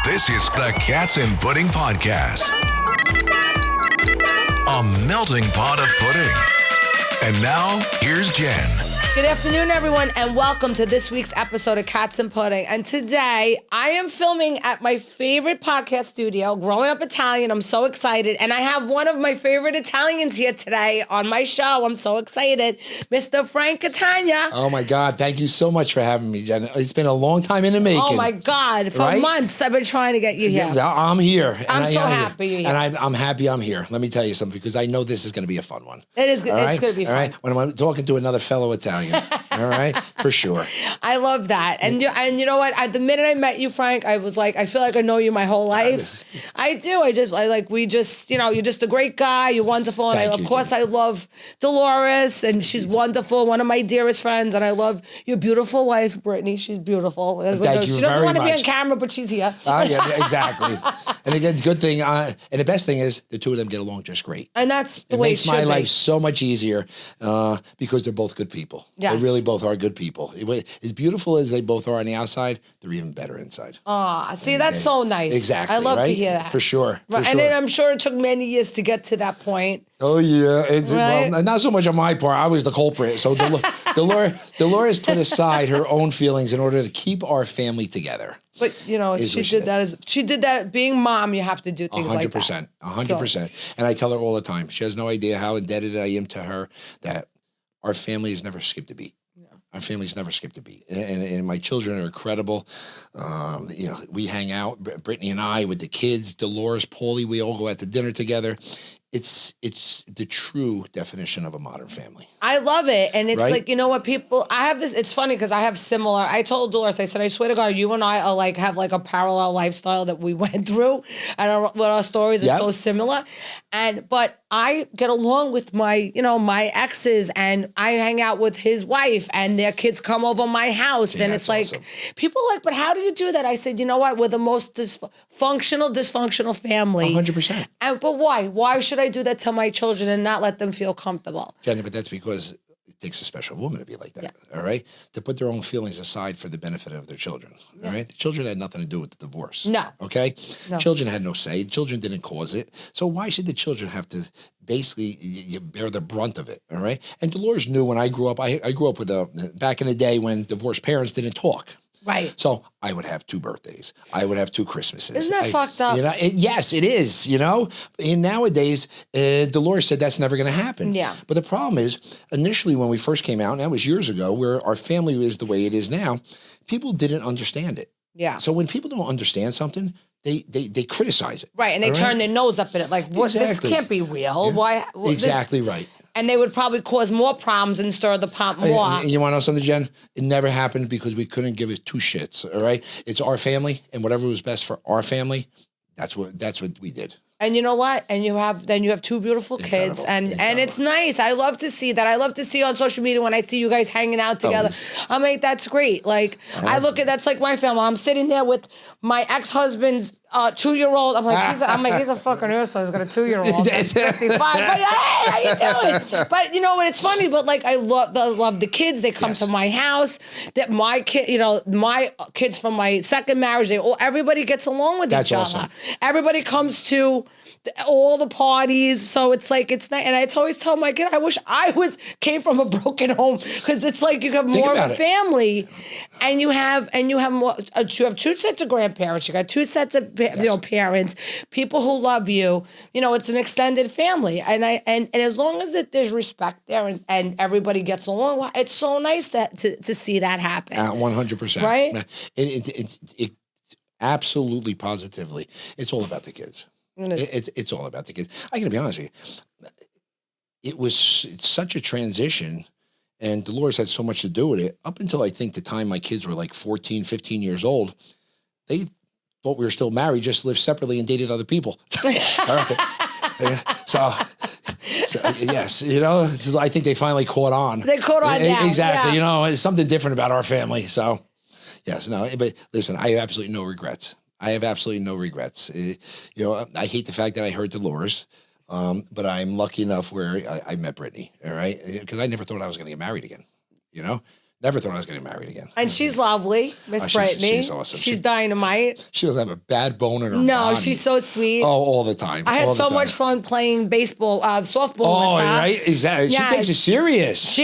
This is the Cats and Pudding Podcast. A melting pot of pudding. And now, here's Jen. Good afternoon, everyone, and welcome to this week's episode of Cats and Pudding. And today, I am filming at my favorite podcast studio, Growing Up Italian. I'm so excited. And I have one of my favorite Italians here today on my show. I'm so excited. Mr. Frank Catania. Oh, my God. Thank you so much for having me, Jen. It's been a long time in the making. Oh, my God. For months, I've been trying to get you here. Yeah, I'm here. I'm so happy you're here. And I'm happy I'm here. Let me tell you something, because I know this is going to be a fun one. It is. It's going to be fun. All right? When I'm talking to another fellow Italian. All right, for sure. I love that, and you know what? The minute I met you, Frank, I was like, I feel like I know you my whole life. I do. You're just a great guy. You're wonderful, and of course, I love Dolores, and she's wonderful. One of my dearest friends, and I love your beautiful wife, Brittany. She's beautiful. Thank you She doesn't want to be on much. camera, but she's here. Yeah, exactly. And again, good thing, and the best thing is the two of them get along just great. And that's the way it should be. It makes my life so much easier because they're both good people. Yes. They really both are good people. As beautiful as they both are on the outside, they're even better inside. See, that's so nice. Exactly. I love right? to hear that. For sure. And then I'm sure it took many years to get to that point. Oh, yeah. Right? Well, not so much on my part. I was the culprit. So Dolores put aside her own feelings in order to keep our family together. But, she did that. Being mom, you have to do things like that. 100%. And I tell her all the time, she has no idea how indebted I am to her, that our family has never skipped a beat. Our family's never skipped a beat. And my children are incredible. We hang out, Brittany and I, with the kids, Dolores, Paulie, we all go out to dinner together. It's the true definition of a modern family. I love it. And it's right? like, you know what, I have this, it's funny because I have similar, I told Dolores, I said, I swear to God, you and I are have a parallel lifestyle that we went through. And our stories are so similar. But I get along with my exes, and I hang out with his wife, and their kids come over my house. See, and it's awesome. People are like, but how do you do that? I said, you know what? We're the most dysfunctional family. 100%. But why? Why should I do that to my children and not let them feel comfortable? Jenny, but that's because it takes a special woman to be like that, all right? To put their own feelings aside for the benefit of their children, all right? The children had nothing to do with the divorce. No. Okay? No. Children had no say. Children didn't cause it. So why should the children have to basically bear the brunt of it, all right? And Dolores knew when I grew up, I grew up with back in the day when divorced parents didn't talk. Right. So I would have 2 birthdays. I would have 2 Christmases. Isn't that fucked up? Yes, it is, And nowadays, Dolores said that's never going to happen. Yeah. But the problem is, initially when we first came out, and that was years ago, where our family is the way it is now, people didn't understand it. Yeah. So when people don't understand something, they criticize it. Right, and they turn their nose up at it like, what? This can't be real. Yeah. Why? Exactly right. And they would probably cause more problems and stir the pot more. You want to know something, Jen? It never happened because we couldn't give it 2 shits, all right? It's our family, and whatever was best for our family, that's what we did. And you know what? And you have 2 beautiful kids, and it's nice. I love to see that. I love to see on social media when I see you guys hanging out together. I'm like, that's great. I look at that's like my family. I'm sitting there with my ex-husband's 2-year-old. I'm like, he's a fucking asshole. He's got a 2-year-old. That's 55. But hey, how you doing? But you know what? It's funny. But I love the kids. They come to my house. That my kid, my kids from my second marriage. Everybody gets along with each other. Awesome. Everybody comes to all the parties, so it's nice. And I always tell my kid, I wish I came from a broken home, because it's you have more of a family, and you have more. You have 2 sets of grandparents. You got 2 sets of parents, people who love you. It's an extended family, and as long as there's respect there and everybody gets along, it's so nice to see that happen. 100%, right? It absolutely, positively, it's all about the kids. It's all about the kids. I gotta be honest with you. It's such a transition, and Dolores had so much to do with it. Up until I think the time my kids were 14, 15 years old, they thought we were still married, just lived separately and dated other people. So yes, I think they finally caught on. They caught on, exactly. Yeah. It's something different about our family. So yes, no, but listen, I have absolutely no regrets. I hate the fact that I hurt Dolores, but I'm lucky enough where I met Brittany, all right? Because I never thought I was going to get married again, Never thought I was getting married again. And she's lovely, Miss Brittany. She's awesome. She's dynamite. She doesn't have a bad bone in her body. No, she's so sweet. Oh, all the time. I had so much fun playing baseball, softball with her. Right? Exactly. Yes. She takes it serious.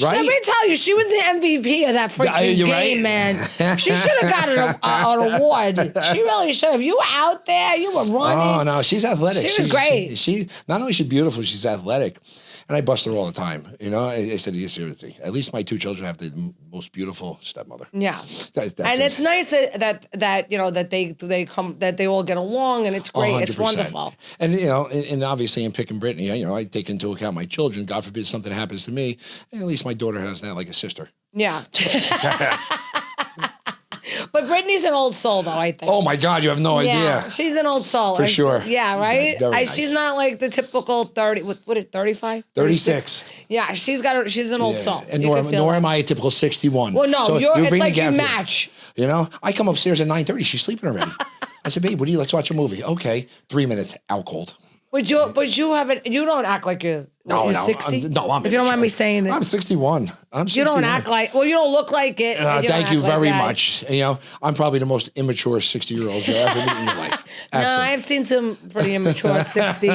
Right? Let me tell you, she was the MVP of that freaking game, right? man. She should have got an award. She really should have. You were out there. You were running. Oh, no. She's athletic. She was great. She not only is she beautiful, she's athletic. And I bust her all the time. You know, I said, seriously, at least my two children have the most beautiful stepmother. Yeah. That's and it's nice that you know, that they all get along, and it's great. 100%. It's wonderful. And, you know, and obviously in picking Brittany, you know, I take into account my children. God forbid something happens to me. At least my daughter has that like a sister. Yeah. But Brittany's an old soul, though, I think. Oh, my God, you have no idea. She's an old soul. For sure. Yeah, right? Yeah, nice. She's not like the typical 30, what is it, 35? 36. Yeah, she's an old soul. And nor am I a typical 61. Well, no, so it's like you match. You know, I come upstairs at 9:30. She's sleeping already. I said, babe, let's watch a movie. Okay, 3 minutes, out cold. But you don't act like you're 60? I'm if you don't mind me saying it. I'm 61. I'm 61. You don't act like, you don't look like it. Thank you very much. You know, I'm probably the most immature 60-year-old you'll ever meet in your life. No, I've seen some pretty immature 60.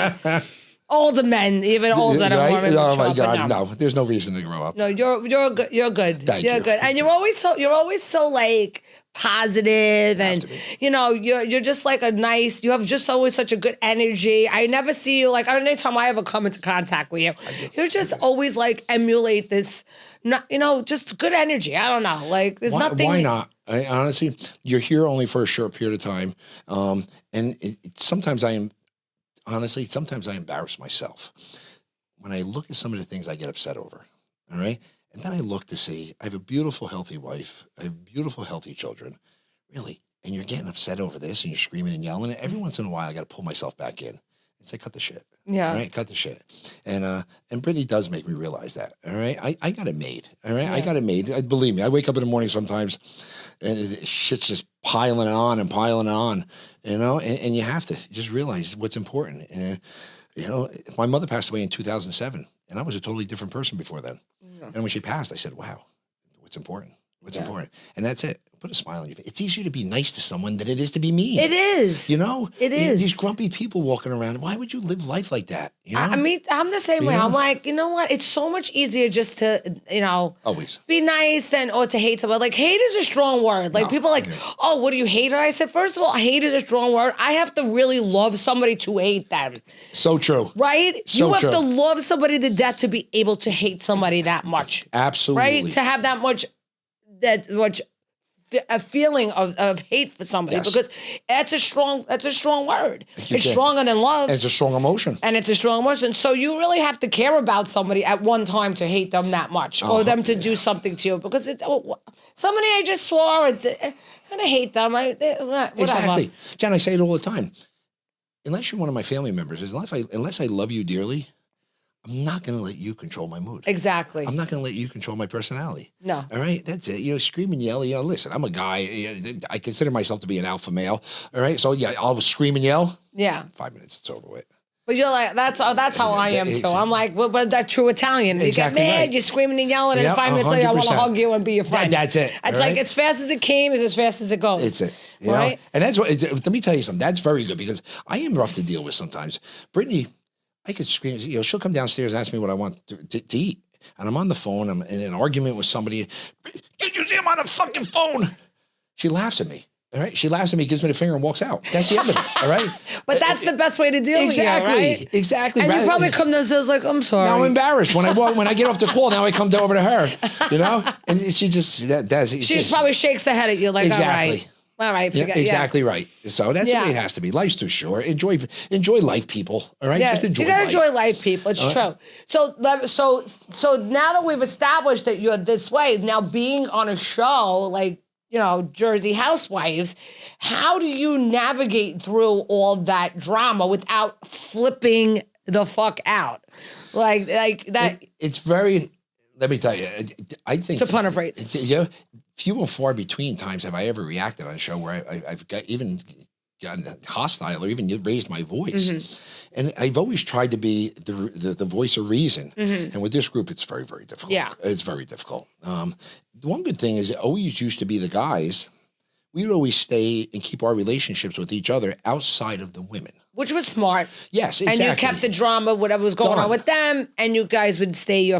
Older men, even older than more immature. Oh my God, no. There's no reason to grow up. No, you're good. You're good. Thank you. Good. And you're always so like positive, and you know, you're just like you have just always such a good energy. I never see you like, any time I ever come into contact with you, you're just always like emulate this, you know, just good energy. I don't know, like there's nothing. Why not? Honestly, you're here only for a short period of time, and sometimes I embarrass myself when I look at some of the things I get upset over. All right. And then I look to see, I have a beautiful, healthy wife. I have beautiful, healthy children. Really? And you're getting upset over this and you're screaming and yelling. And every once in a while, I got to pull myself back in. It's like, cut the shit. Yeah. All right? Cut the shit. And Brittany does make me realize that. All right? I got it made. All right? Yeah. I got it made. Believe me, I wake up in the morning sometimes and shit's just piling on, you know? And you have to just realize what's important. And, you know, my mother passed away in 2007, and I was a totally different person before then. And when she passed, I said, wow, what's important? What's important? And that's it. Put a smile on your face. It's easier to be nice to someone than it is to be mean. It is. You know? It is. These grumpy people walking around. Why would you live life like that? You know? I mean, I'm the same way. I'm like, you know what? It's so much easier just to, you know, always be nice or to hate someone. Like, hate is a strong word. Like, people are like, oh, what do you hate her? I said, first of all, hate is a strong word. I have to really love somebody to hate them. So true. Right? You have to love somebody to death to be able to hate somebody that much. Absolutely. Right? To have that much a feeling of hate for somebody, because that's a strong word. It's stronger than love. It's a strong emotion. And it's a strong emotion. So you really have to care about somebody at one time to hate them that much, or them to do something to you, because somebody I just swore, I'm gonna hate them. Whatever. Exactly. Jen, I say it all the time. Unless you're one of my family members, unless I love you dearly, I'm not going to let you control my mood. Exactly. I'm not going to let you control my personality. No. All right? That's it. You know, scream and yell. You know, listen, I'm a guy. I consider myself to be an alpha male. All right? So, yeah, I'll scream and yell. Yeah. 5 minutes, it's over with. But you're like, that's how I am, too. I'm like, but that's true Italian. You get mad, you're screaming and yelling, and 5 minutes later, I want to hug you and be your friend. That's it. It's like, as fast as it came is as fast as it goes. It's it. You right? know? And that's what, let me tell you something. That's very good, because I am rough to deal with sometimes. Brittany, I could scream, you know, she'll come downstairs and ask me what I want to eat. And I'm on the phone, I'm in an argument with somebody. Get your damn on the fucking phone. She laughs at me. All right. She laughs at me, gives me the finger and walks out. That's the end of it. All right. But that's the best way to deal with it, right? Exactly. And you probably come downstairs like, I'm sorry. Now I'm embarrassed. When I get off the call, now I come over to her, you know? And she just, she probably shakes her head at you like, exactly. All right, forget, exactly right. So that's the way it has to be. Life's too short. Enjoy life, people. All right, just enjoy. You gotta enjoy life, people. It's true. So now that we've established that you're this way, now being on a show like, you know, Jersey Housewives, how do you navigate through all that drama without flipping the fuck out? Like that. It's very. Let me tell you. I think it's a pun of phrase. Yeah. Few and far between times have I ever reacted on a show where I've got even gotten hostile or even raised my voice. And I've always tried to be the voice of reason. And with this group, it's very, very difficult. Yeah. It's very difficult. The one good thing is it always used to be the guys. We would always stay and keep our relationships with each other outside of the women. Which was smart. Yes, exactly. And you kept the drama, whatever was going on with them, and you guys would stay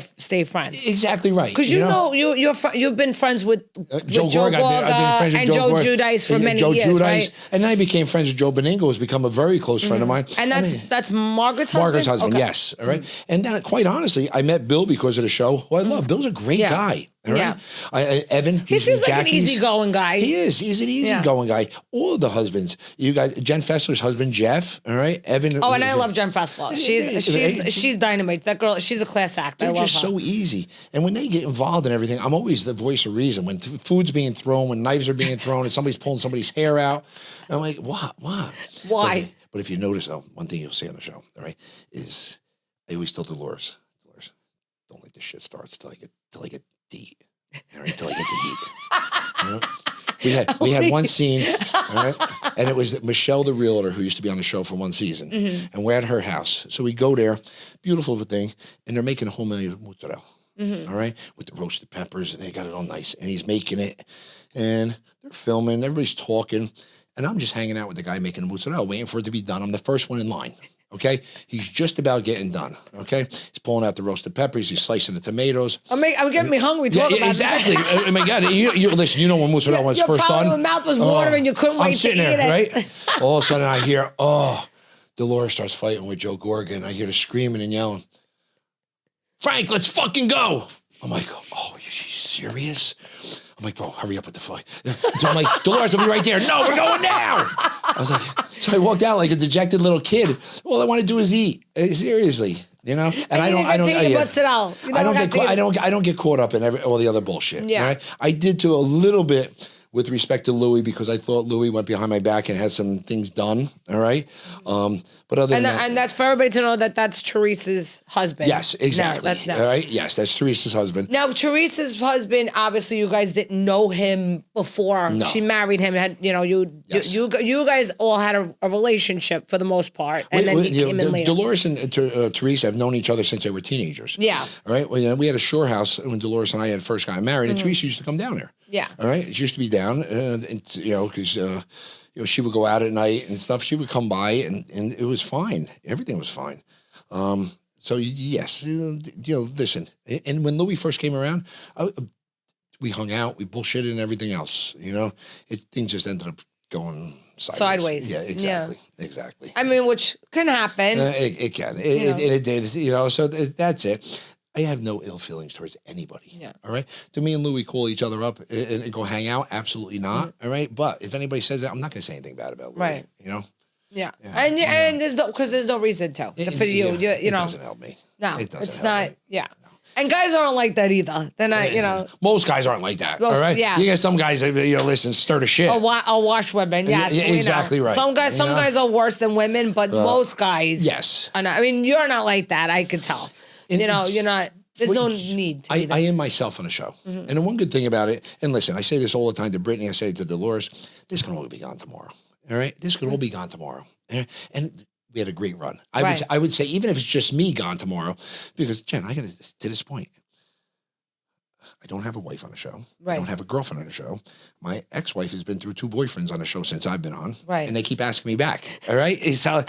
friends. Exactly right. Because you've been friends with Joe Gorga, I've been friends with and Joe Gorga, Giudice for many years, right? And then I became friends with Joe Beningo, who's become a very close friend of mine. And that's Margaret's husband? Margaret's husband, Okay. yes. All right. And then, quite honestly, I met Bill because of the show, who I love. Bill's a great guy. All right. Evan. He seems like an easygoing guy. He is. He's an easygoing guy. All of the husbands. You got Jen Fessler's husband, Jeff. All right. Evan. Oh, and I love Jen Fessler. She's dynamite. That girl, she's a class act. They're I love just her. so easy. And when they get involved in everything, I'm always the voice of reason. When food's being thrown, when knives are being thrown, and somebody's pulling somebody's hair out, I'm like, what? Why? But if you notice, though, one thing you'll see on the show, all right, is I always tell Dolores, don't let this shit start till I get to eat. All right, till I get to eat. You know? We had one scene, all right, and it was Michelle, the realtor, who used to be on the show for one season, and we're at her house. So we go there, beautiful thing, and they're making a whole million mozzarella, all right, with the roasted peppers, and they got it all nice, and he's making it, and they're filming, everybody's talking, and I'm just hanging out with the guy making the mozzarella, waiting for it to be done. I'm the first one in line. Okay, he's just about getting done. Okay, he's pulling out the roasted peppers. He's slicing the tomatoes. I'm getting me hungry talking about exactly. Oh my God, you listen. You know when mozzarella was first done. Your mouth was watering. You couldn't wait to eat it. Right? All of a sudden, I hear, Dolores starts fighting with Joe Gorga, and I hear the screaming and yelling. Frank, let's fucking go! I'm like, oh, are you serious? I'm like, bro, hurry up with the fight. So I'm like, Dolores will be right there. No, we're going now. I was like, so I walked out like a dejected little kid. All I want to do is eat. Seriously, you know. And I don't get caught up in all the other bullshit. Yeah. Right? I did to a little bit with respect to Louis because I thought Louis went behind my back and had some things done. All right. But other than that, and that's for everybody to know that that's Teresa's husband. Yes, exactly. No, that's not. All right. Yes, that's Teresa's husband. Now, Teresa's husband, obviously, you guys didn't know him before she married him. Had you guys all had a relationship for the most part, and then he came in later. Dolores and Teresa have known each other since they were teenagers. Yeah. All right. Well, we had a shore house when Dolores and I had first got married, and Teresa used to come down there. Yeah. All right. It used to be down, because she would go out at night and stuff. She would come by, and it was fine. Everything was fine. So yes, listen. And when Louis first came around, we hung out, we bullshitted, and everything else. Things just ended up going sideways. Yeah, exactly. Yeah. Exactly. I mean, which can happen. It can. It did. So that's it. I have no ill feelings towards anybody. Yeah. All right. Do me and Louis call each other up and go hang out? Absolutely not. All right. But if anybody says that, I'm not going to say anything bad about Louis. Right. Yeah. And there's no reason to for you. It doesn't help me. No, it doesn't it's help not. me. Yeah. And guys aren't like that either. They're not, Most guys aren't like that. All right. Yeah. You get some guys that listen, stir the shit. I'll wash women. Yes. Yeah, exactly right. Some guys are worse than women, but most guys. Yes. Are not. I mean, you're not like that. I could tell. You're not. There's no need to be that. I am myself on a show. And the one good thing about it, and listen, I say this all the time to Brittany, I say it to Dolores, this can all be gone tomorrow. All right? This could all be gone tomorrow. And we had a great run. I would say, even if it's just me gone tomorrow, because, Jen, I got to this point. I don't have a wife on the show. Right. I don't have a girlfriend on the show. My ex-wife has been through 2 boyfriends on the show since I've been on. Right. And they keep asking me back. All right. So,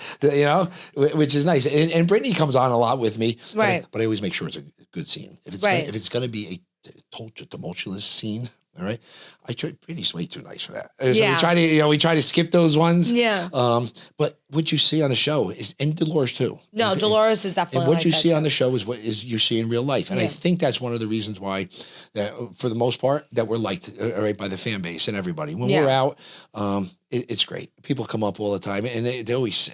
which is nice. And Brittany comes on a lot with me. Right. But I always make sure it's a good scene. If it's going to be a tumultuous scene, all right. Brittany's way too nice for that. So we try to skip those ones. Yeah. But what you see on the show is, and Dolores too. No, Dolores is definitely. And what you see on the show is what you see in real life, and I think that's one of the reasons why, that for the most part, that we're liked by the fan base and everybody. When we're out, it's great. People come up all the time, and they always.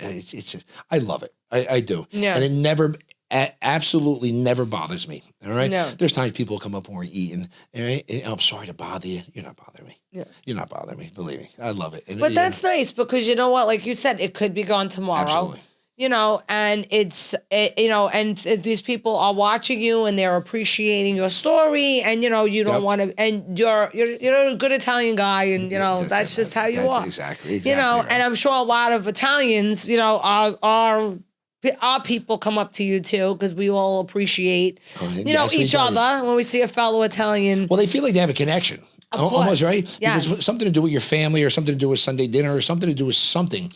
I love it. I do. Yeah. And it never. Absolutely never bothers me. All right. No. There's times people come up when we're eating. All right? I'm sorry to bother you. You're not bothering me. Yeah. You're not bothering me. Believe me. I love it. And, but that's nice because you know what? Like you said, it could be gone tomorrow. Absolutely. and and if these people are watching you and they're appreciating your story, and you don't want to, and you're a good Italian guy, and that's just how you are. Exactly. Right. And I'm sure a lot of Italians, our people come up to you too, because we all appreciate, each other when we see a fellow Italian. Well, they feel like they have a connection. Of course. Almost, right? Yes. Because something to do with your family, or something to do with Sunday dinner, or something to do with something.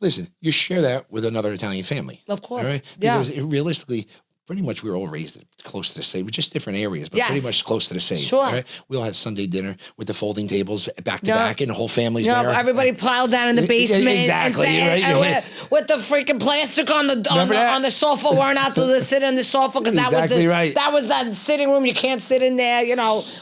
Listen, you share that with another Italian family. Of course. All right? Because realistically, pretty much we were all raised close to the same, just different areas, but pretty much close to the same. Sure. Right? We all had Sunday dinner with the folding tables back to back, and the whole family's there. Everybody piled down in the basement. Exactly. And with the freaking plastic on the sofa, weren't out to sit on the sofa, because that was that sitting room. You can't sit in there.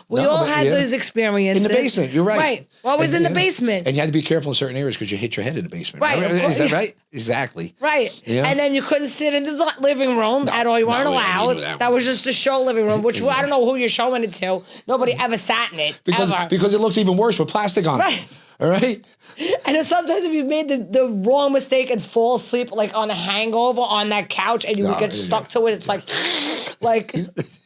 We all had those experiences in the basement. You're right. Right. Always in the basement. And you had to be careful in certain areas because you hit your head in the basement. Right. Is that right? Exactly. Right. Yeah. And then you couldn't sit in the living room at all. You weren't allowed. That was just a show living room, which I don't know who you're showing it to. Nobody ever sat in it. Because it looks even worse with plastic on it. All right. And sometimes if you've made the wrong mistake and fall asleep on a hangover on that couch, and you would get stuck to it, it's like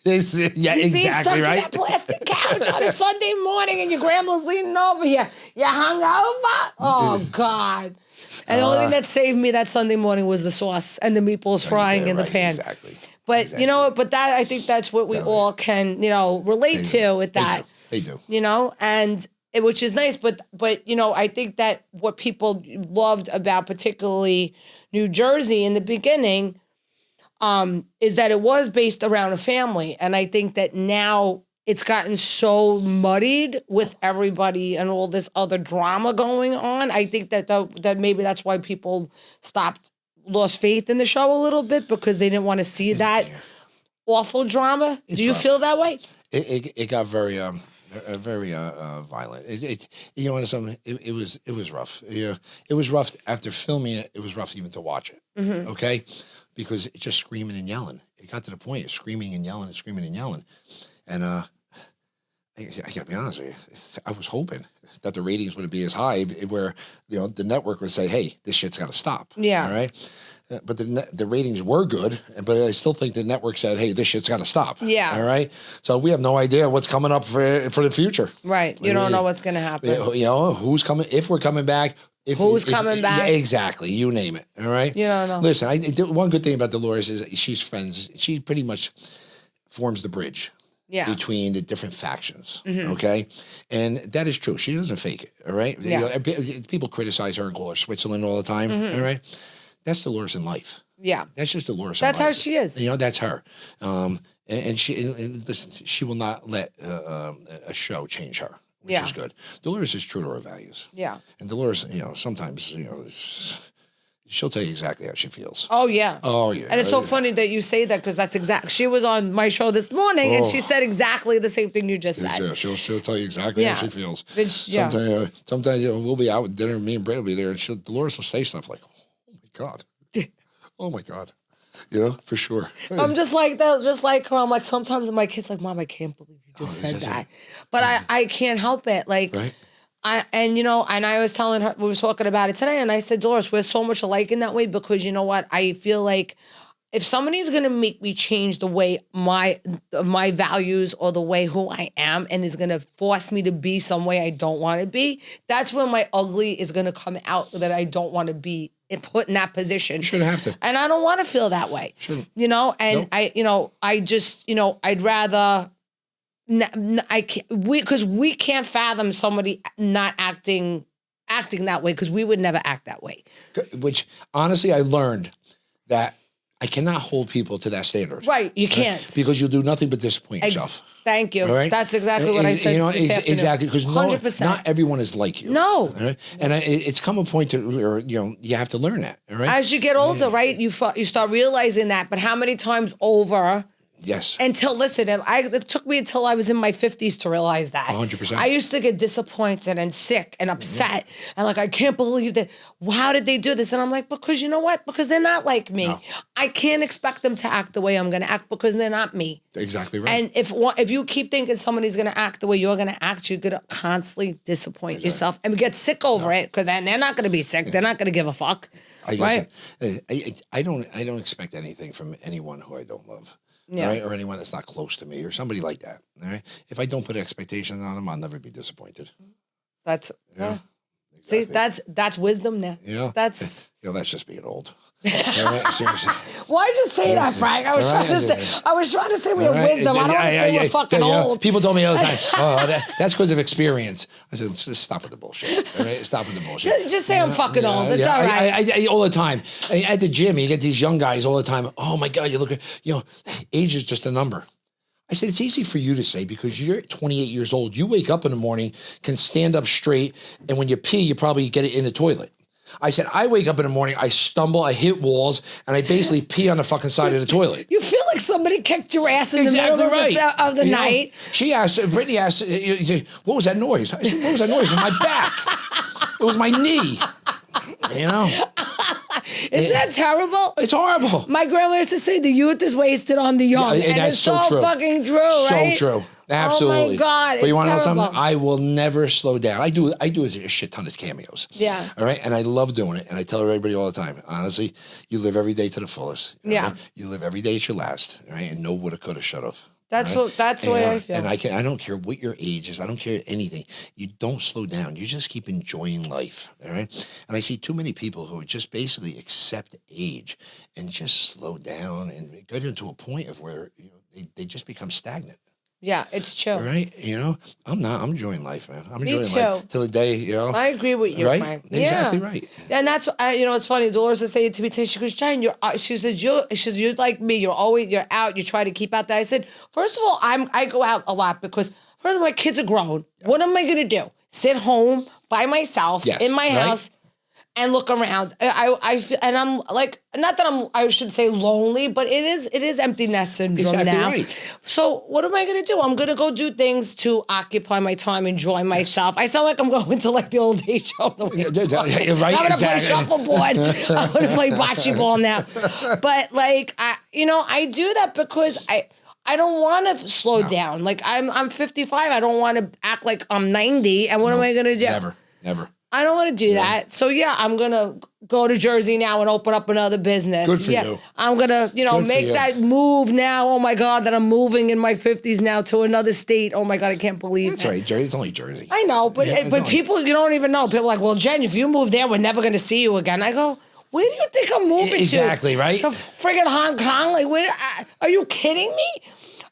exactly being stuck to right. that plastic couch on a Sunday morning, and your grandma's leaning over you. You hungover? Oh God. And the only thing that saved me that Sunday morning was the sauce and the meatballs frying in the pan. Exactly. But that, I think that's what we all can relate to with that. They do. And which is nice, but I think that what people loved about particularly New Jersey in the beginning is that it was based around a family, and I think that now it's gotten so muddied with everybody and all this other drama going on. I think that maybe that's why people lost faith in the show a little bit, because they didn't want to see that awful drama. Do you feel that way? It got very violent. You know something? It was rough. It was rough after filming it. It was rough even to watch it. Mm-hmm. Okay, because it's just screaming and yelling. It got to the point of screaming and yelling, and I gotta be honest with you. I was hoping that the ratings wouldn't be as high, where the network would say, "Hey, this shit's got to stop." Yeah. All right. But the ratings were good, but I still think the network said, "Hey, this shit's got to stop." Yeah. All right. So we have no idea what's coming up for the future. Right. You don't know what's going to happen. Who's coming? If we're coming back. Who's coming back? Exactly. You name it. All right. You don't know. Listen, one good thing about Dolores is she's friends. She pretty much forms the bridge. Yeah. Between the different factions, okay? And that is true. She doesn't fake it, all right? Yeah. People criticize her and call her Switzerland all the time, all right? That's Dolores in life. Yeah. That's just Dolores That's in life. how she is. That's her. And she will not let a show change her, which is good. Dolores is true to her values. Yeah. And Dolores, sometimes, she'll tell you exactly how she feels. Oh, yeah. Oh, yeah. And it's so funny that you say that, because that's exactly. She was on my show this morning, and she said exactly the same thing you just said. Yeah, she'll tell you exactly how she feels. Sometimes we'll be out at dinner, me and Brad will be there, and Dolores will say stuff like, "Oh, my God. Oh, my God." For sure. I'm just like that, just like her. I'm like, sometimes my kid's like, "Mom, I can't believe you just said that." But I can't help it. Like, right? And I was telling her, we were talking about it today, and I said, Dolores, we're so much alike in that way, because you know what? I feel like if somebody's going to make me change the way my values or the way who I am, and is going to force me to be some way I don't want to be, that's when my ugly is going to come out, that I don't want to be put in that position. You shouldn't have to. And I don't want to feel that way. Shouldn't. And nope. I'd rather... because we can't fathom somebody not acting that way, because we would never act that way. Which honestly, I learned that I cannot hold people to that standard. Right, you can't, because you'll do nothing but disappoint yourself. Thank you. Right? That's exactly what I said. Exactly, because not everyone is like you. No, right? And it's come a point to where you have to learn that. All right, as you get older, right, you start realizing that. But how many times over? Yes. It took me until I was in my 50s to realize that. 100%. I used to get disappointed and sick and upset. And I can't believe that. How did they do this? And I'm like, because you know what? Because they're not like me. No. I can't expect them to act the way I'm going to act, because they're not me. Exactly right. And if you keep thinking somebody's going to act the way you're going to act, you're going to constantly disappoint yourself and get sick over it, because then they're not going to be sick. They're not going to give a fuck. Right. I don't expect anything from anyone who I don't love. Yeah. Right? Or anyone that's not close to me or somebody like that. All right. If I don't put expectations on them, I'll never be disappointed. That's Yeah. See, Exactly. that's wisdom there. Yeah. That's That's just being old. All right, seriously. why'd you say that, Frank? I was All right. trying to say we have wisdom. I don't want to say we're fucking old. People told me all the time, that's because of experience. I said, just stop with the bullshit. All right? Stop with the bullshit. Just say I'm fucking old. It's all right. I all the time. At the gym, you get these young guys all the time. Oh my God, you look at, age is just a number. I said, it's easy for you to say because you're 28 years old. You wake up in the morning, can stand up straight, and when you pee, you probably get it in the toilet. I said, I wake up in the morning, I stumble, I hit walls, and I basically pee on the fucking side of the toilet. You feel like somebody kicked your ass in the middle of the night. Brittany asked, what was that noise? I said, what was that noise? It was my back. It was my knee. Isn't that terrible? It's horrible. My grandma used to say the youth is wasted on the young. Yeah, and that's it's so true. Fucking true, right? So true. Absolutely. Oh my God. But you want to know terrible. something? I will never slow down. I do a shit ton of cameos. Yeah. All right. And I love doing it. And I tell everybody all the time, honestly, you live every day to the fullest. Yeah. Right? You live every day at your last. Right. And no woulda, coulda, shoulda. That's right? that's the way I feel. And I don't care what your age is. I don't care anything. You don't slow down. You just keep enjoying life. All right. And I see too many people who just basically accept age and just slow down and get into a point of where they just become stagnant. Yeah, it's chill. Right? I'm enjoying life, man. I'm enjoying too. life till the day, I agree with you, right? Frank. Exactly yeah. right. And that's, it's funny. Dolores was saying to me today, she goes, Jen, she says, you're like me. You're out. You try to keep out there. I said, first of all, I go out a lot because first of all, my kids are grown. Yeah. What am I going to do? Sit home by myself in my house and look around. I feel, and I'm like, not that I should say lonely, but it is empty nest syndrome now. Right. So what am I going to do? I'm going to go do things to occupy my time, enjoy myself. I sound like I'm going to like the old age show. Right, I'm going to play shuffleboard. I'm going to play bocce ball now. But like, I do that because I don't want to slow down. Like I'm 55. I don't want to act like I'm 90. And what am I going to do? Never. I don't want to do that. So I'm going to go to Jersey now and open up another business. Good for you. I'm going to, make that move now. Oh my God, that I'm moving in my 50s now to another state. Oh my God, I can't believe That's right. Jersey. It's only Jersey. I know, but people, you don't even know. People are like, well, Jen, if you move there, we're never going to see you again. I go, where do you think I'm moving to? Exactly, right? To friggin' Hong Kong? Like, where? Are you kidding me?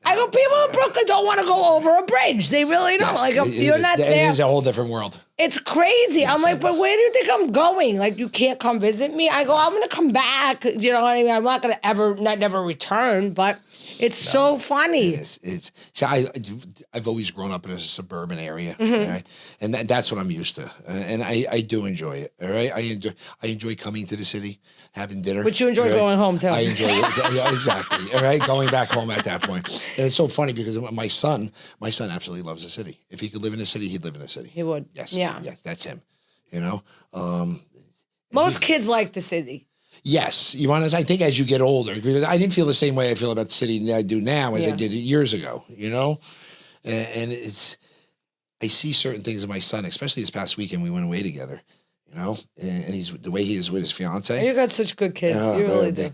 I go, people in Brooklyn don't want to go over a bridge. They really don't. Like, you're not there. It is a whole different world. It's crazy. Yes, I'm like, but where do you think I'm going? Like, you can't come visit me? I go, I'm going to come back. You know what I mean? I'm not going to never return, but it's so funny. It's I've always grown up in a suburban area, right? And that's what I'm used to. And I do enjoy it, all right? I enjoy coming to the city, having dinner. But you enjoy going home, too. I enjoy it. Yeah, exactly, all right? Going back home at that point. And it's so funny because my son absolutely loves the city. If he could live in the city, he'd live in the city. He would. Yes. Yeah. Yeah, that's him, Most kids like the city. Yes, I think as you get older, because I didn't feel the same way I feel about the city that I do now as I did years ago, and I see certain things in my son, especially this past weekend we went away together, and he's the way he is with his fiance. You got such good kids, you really do.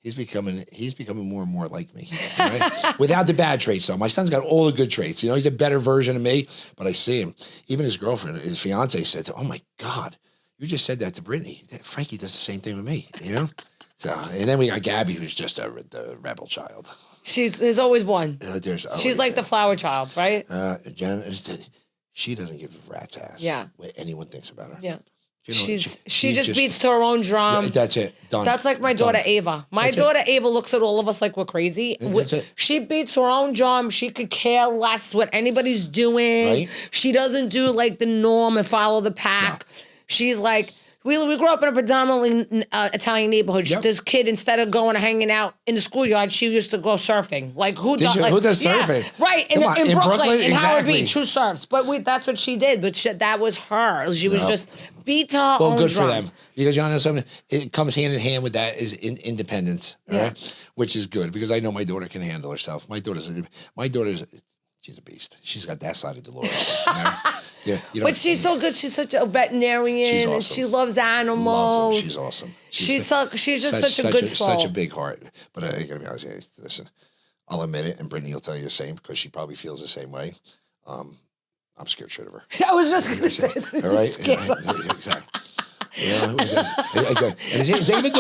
He's becoming more and more like me, right? Without the bad traits though. My son's got all the good traits. He's a better version of me, but I see him. Even his girlfriend, his fiance said, "Oh my God. You just said that to Brittany. Frankie does the same thing with me, So, and then we got Gabby, who's just the rebel child. There's always one. She's like the flower child, right? Jen, she doesn't give a rat's ass. Yeah. What anyone thinks about her. Yeah. She just beats to her own drum. Yeah, that's it. Done. That's like my daughter Ava. My daughter Ava looks at all of us like we're crazy. She beats her own drum. She could care less what anybody's doing. Right. She doesn't do like the norm and follow the pack. No. She's like, we grew up in a predominantly Italian neighborhood. Yep. This kid, instead of going and hanging out in the schoolyard, she used to go surfing. Like, who does surfing? Right, in Brooklyn, in Howard Beach, who surfs? But that's what she did. But that was her. She was just beat to her own good drum. For them. Because you know something, it comes hand in hand with that is independence, right? Which is good because I know my daughter can handle herself. My daughter's she's a beast. She's got that side of Dolores. Yeah, but she's so good. She's such a veterinarian. She's awesome. And she loves animals. Loves them. She's awesome. She's just such a good soul. Such a big heart. But I gotta be honest with you. Listen, I'll admit it, and Brittany will tell you the same because she probably feels the same way. I'm scared shit of her. I was just gonna say that. All right, yeah, exactly. Yeah, and even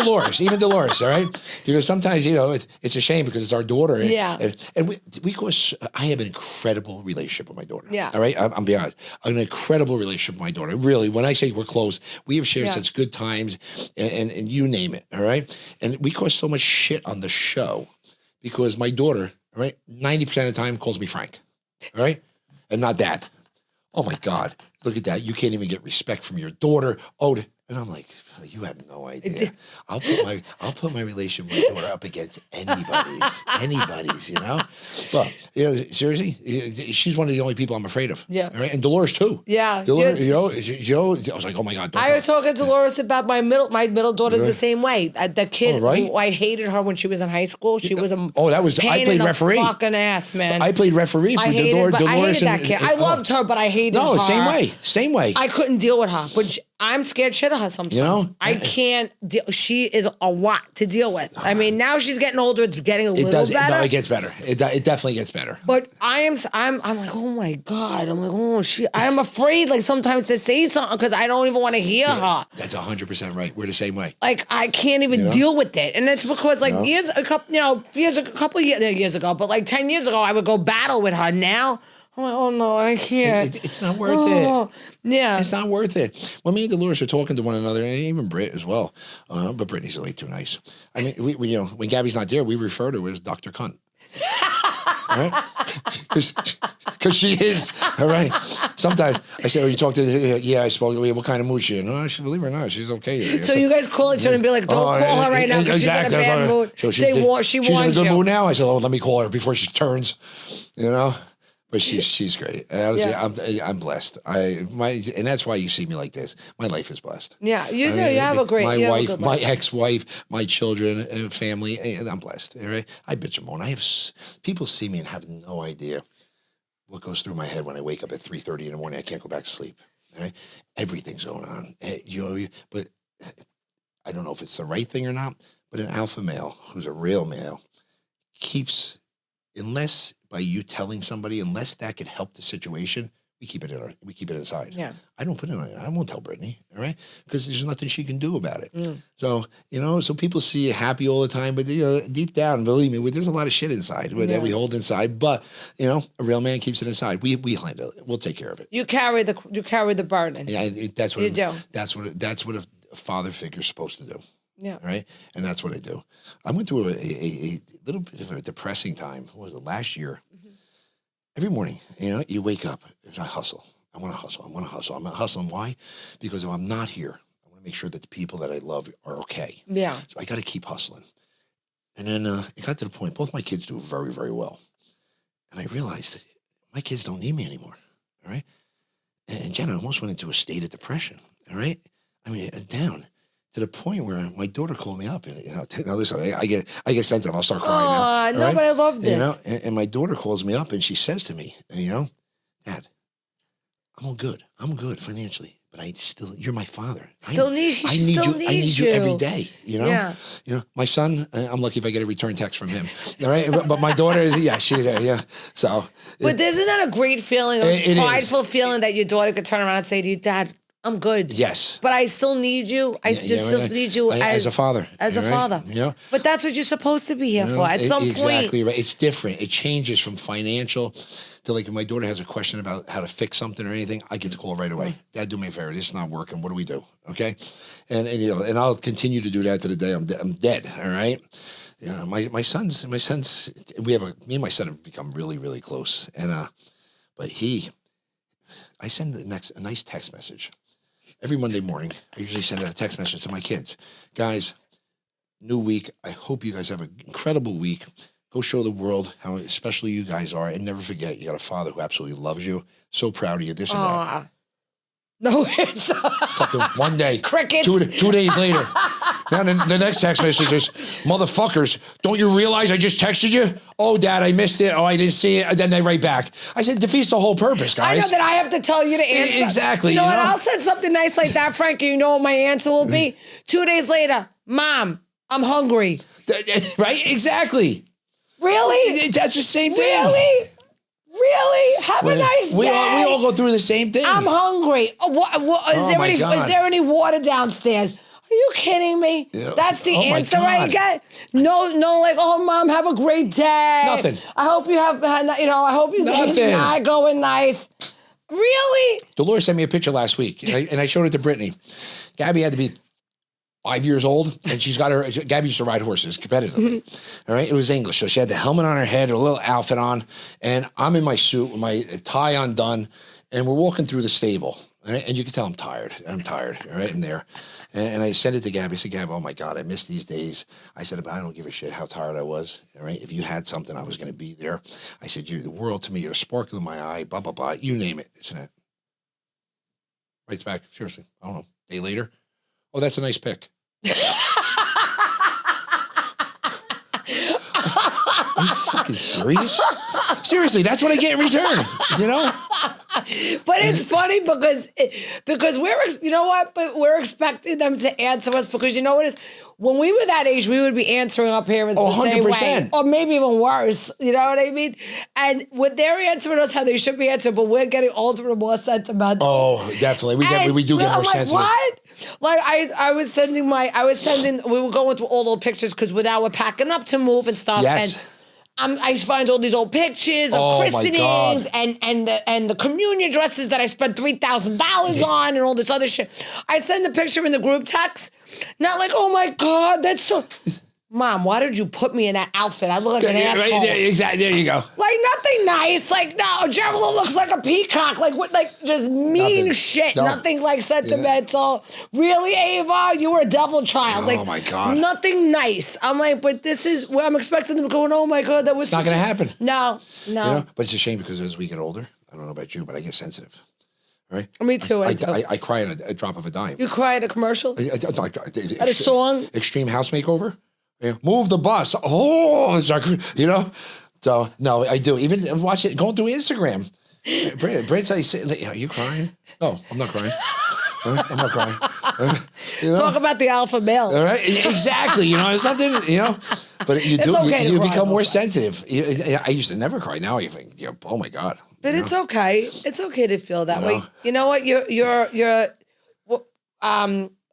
Dolores, all right? Because sometimes, it's a shame because it's our daughter. And I have an incredible relationship with my daughter. Yeah. All right? I'm being honest. An incredible relationship with my daughter. Really, when I say we're close, we have shared such good times and you name it, all right? And we cause so much shit on the show because my daughter, all right, 90% of the time calls me Frank, all right? And not Dad. Oh, my God. Look at that. You can't even get respect from your daughter. And I'm like, you have no idea. I'll put my relation with my daughter up against anybody's, But seriously, she's one of the only people I'm afraid of. Yeah. Right? And Dolores too. Yeah. Dolores, I was like, oh my God. I was talking to Dolores about my middle daughter's the same way. The kid, who I hated her when she was in high school. She was a I played referee. Fucking ass, man. I played referee for Dolores. I hated that kid. I loved her, but I hated her. No, same way. I couldn't deal with her, but I'm scared shit of her sometimes. I can't deal. She is a lot to deal with. I mean, now she's getting older. It's getting a little better. No, it gets better. It definitely gets better. But I'm like, oh my God. I'm like, oh shit. I'm afraid like sometimes to say something because I don't even want to hear her. That's 100% right. We're the same way. Like I can't even deal with it. And it's because like a couple years ago, but like 10 years ago, I would go battle with her. Now, I'm like, oh no, I can't. It's not worth it. Yeah. It's not worth it. When me and Dolores are talking to one another, and even Britt as well, but Brittany's way too nice. I mean, we when Gabby's not there, we refer to her as Dr. Cunt. All right? Because she is, all right? Sometimes I say, you talk to, I spoke, what kind of mood she in? No, she, believe it or not, she's okay. So you guys call each other and be like, don't call her right now because she's in a bad mood. She's in a good mood now? I said, let me call her before she turns, But she's great. Honestly, I'm blessed. And that's why you see me like this. My life is blessed. Yeah, you do. You have a great. My wife, my ex-wife, my children, and family. I'm blessed. Right? I bitch and moan. People see me and have no idea what goes through my head when I wake up at 3:30 in the morning. I can't go back to sleep. Right? Everything's going on. But I don't know if it's the right thing or not. But an alpha male who's a real male keeps, unless by you telling somebody, unless that could help the situation, we keep it inside. Yeah. I don't put it on. I won't tell Brittany, all right? Because there's nothing she can do about it. So, so people see you happy all the time, but deep down, believe me, there's a lot of shit inside that we hold inside. But a real man keeps it inside. We handle it. We'll take care of it. You carry the burden. Yeah, that's what you do. That's what a father figure's supposed to do. Yeah. Right. And that's what I do. I went through a little bit of a depressing time. What was it, last year? Mm-hmm. Every morning, you wake up. I hustle. I want to hustle. I'm not hustling. Why? Because if I'm not here, I want to make sure that the people that I love are okay. Yeah. So I got to keep hustling. And then it got to the point, both my kids do very, very well. And I realized that my kids don't need me anymore. All right. And Jen, I almost went into a state of depression. All right. I mean, down. To the point where my daughter called me up, and now listen, I get sensitive. I'll start crying now. No, but I love this. And my daughter calls me up and she says to me, Dad, I'm all good. I'm good financially, but you're my father. I need you every day. Yeah. My son, I'm lucky if I get a return text from him. All right, but my daughter is, she's there. Yeah. So, but isn't that a great feeling? A prideful feeling that your daughter could turn around and say to you, Dad, I'm good. Yes. But I still need you. I still need you as a father. As a father. But that's what you're supposed to be here for. At some point. Exactly right. It's different. It changes from financial to like if my daughter has a question about how to fix something or anything, I get the call right away. Dad, do me a favor. This is not working. What do we do? Okay. And I'll continue to do that to the day I'm dead. All right. My sons, me and my son have become really, really close. And, but I send a nice text message. Every Monday morning, I usually send out a text message to my kids. Guys, new week. I hope you guys have an incredible week. Go show the world how special you guys are. And never forget, you got a father who absolutely loves you. So proud of you, this and that. No, it's fucking one day. Crickets. 2 days later. Now the next text message is, motherfuckers, don't you realize I just texted you? Oh, Dad, I missed it. Oh, I didn't see it. And then they write back. I said, defeats the whole purpose, guys. I know that I have to tell you to answer. Exactly. You know what? I'll send something nice like that, Frankie. You know what my answer will be? 2 days later, Mom, I'm hungry. Right? Exactly. Really? That's the same thing. Really? Have a nice day. We all go through the same thing. I'm hungry. Is there any water downstairs? Are you kidding me? Yeah. That's the answer I get. No, like, oh, Mom, have a great day. Nothing. I hope you have, I hope you things not going nice. Really? Dolores sent me a picture last week, and I showed it to Brittany. Gabby had to be 5 years old, and Gabby used to ride horses competitively. All right. It was English. So she had the helmet on her head, her little outfit on, and I'm in my suit with my tie undone, and we're walking through the stable. And you can tell I'm tired. All right. I'm there. And I sent it to Gabby. I said, Gabby, oh my God, I miss these days. I said, but I don't give a shit how tired I was. All right. If you had something, I was going to be there. I said, you're the world to me. You're a sparkle in my eye, blah, blah, blah. You name it. Isn't it? Writes back. Seriously. I don't know. Day later. Oh, that's a nice pic. Are you fucking serious? Seriously, that's what I get in return, you know? But it's funny because we're expecting them to answer us because you know what it is? When we were that age, we would be answering our parents the same 100%. way. Or maybe even worse. You know what I mean? And when they're answering us how they should be answered, but we're getting older and more sentimental. Oh, definitely. We do get more sensitive. What? Like we were going through all those pictures because now we're packing up to move and stuff. Yes. And I find all these old pictures of christenings and the communion dresses that I spent $3,000 on and all this other shit. I send the picture in the group text. Not like, oh my God, that's so... Mom, why did you put me in that outfit? I look like an asshole. Right there, exactly. There you go. Like nothing nice. Like no, Gerald looks like a peacock. Like what? Like just mean shit. No. Nothing like sentimental. Yeah. Really, Ava? You were a devil child. Oh my God. Nothing nice. I'm like, but this is where I'm expecting them going. Oh my God, that was. It's not going to happen. No. You know, but it's a shame because as we get older, I don't know about you, but I get sensitive. Right? Me too. I cry at a drop of a dime. You cry at a commercial? At a song? Extreme House Makeover. Yeah. Move the bus. Oh, it's like, you know. So no, I do. Even watch it going through Instagram. Brent, are you crying? No, I'm not crying. I'm not crying. You know? Talk about the alpha male. All right, exactly. You know, it's something. You know, but you do. Okay you become more sensitive. I used to never cry. Now you think, oh my God. But it's okay. It's okay to feel that way. You know what? You're.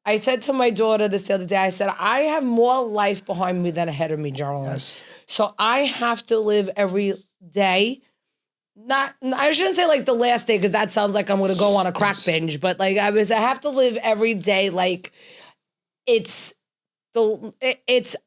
I said to my daughter the other day, I said, I have more life behind me than ahead of me, Geraldine. Yes. So I have to live every day. I shouldn't say like the last day because that sounds like I'm going to go on a crack binge. But like I have to live every day like I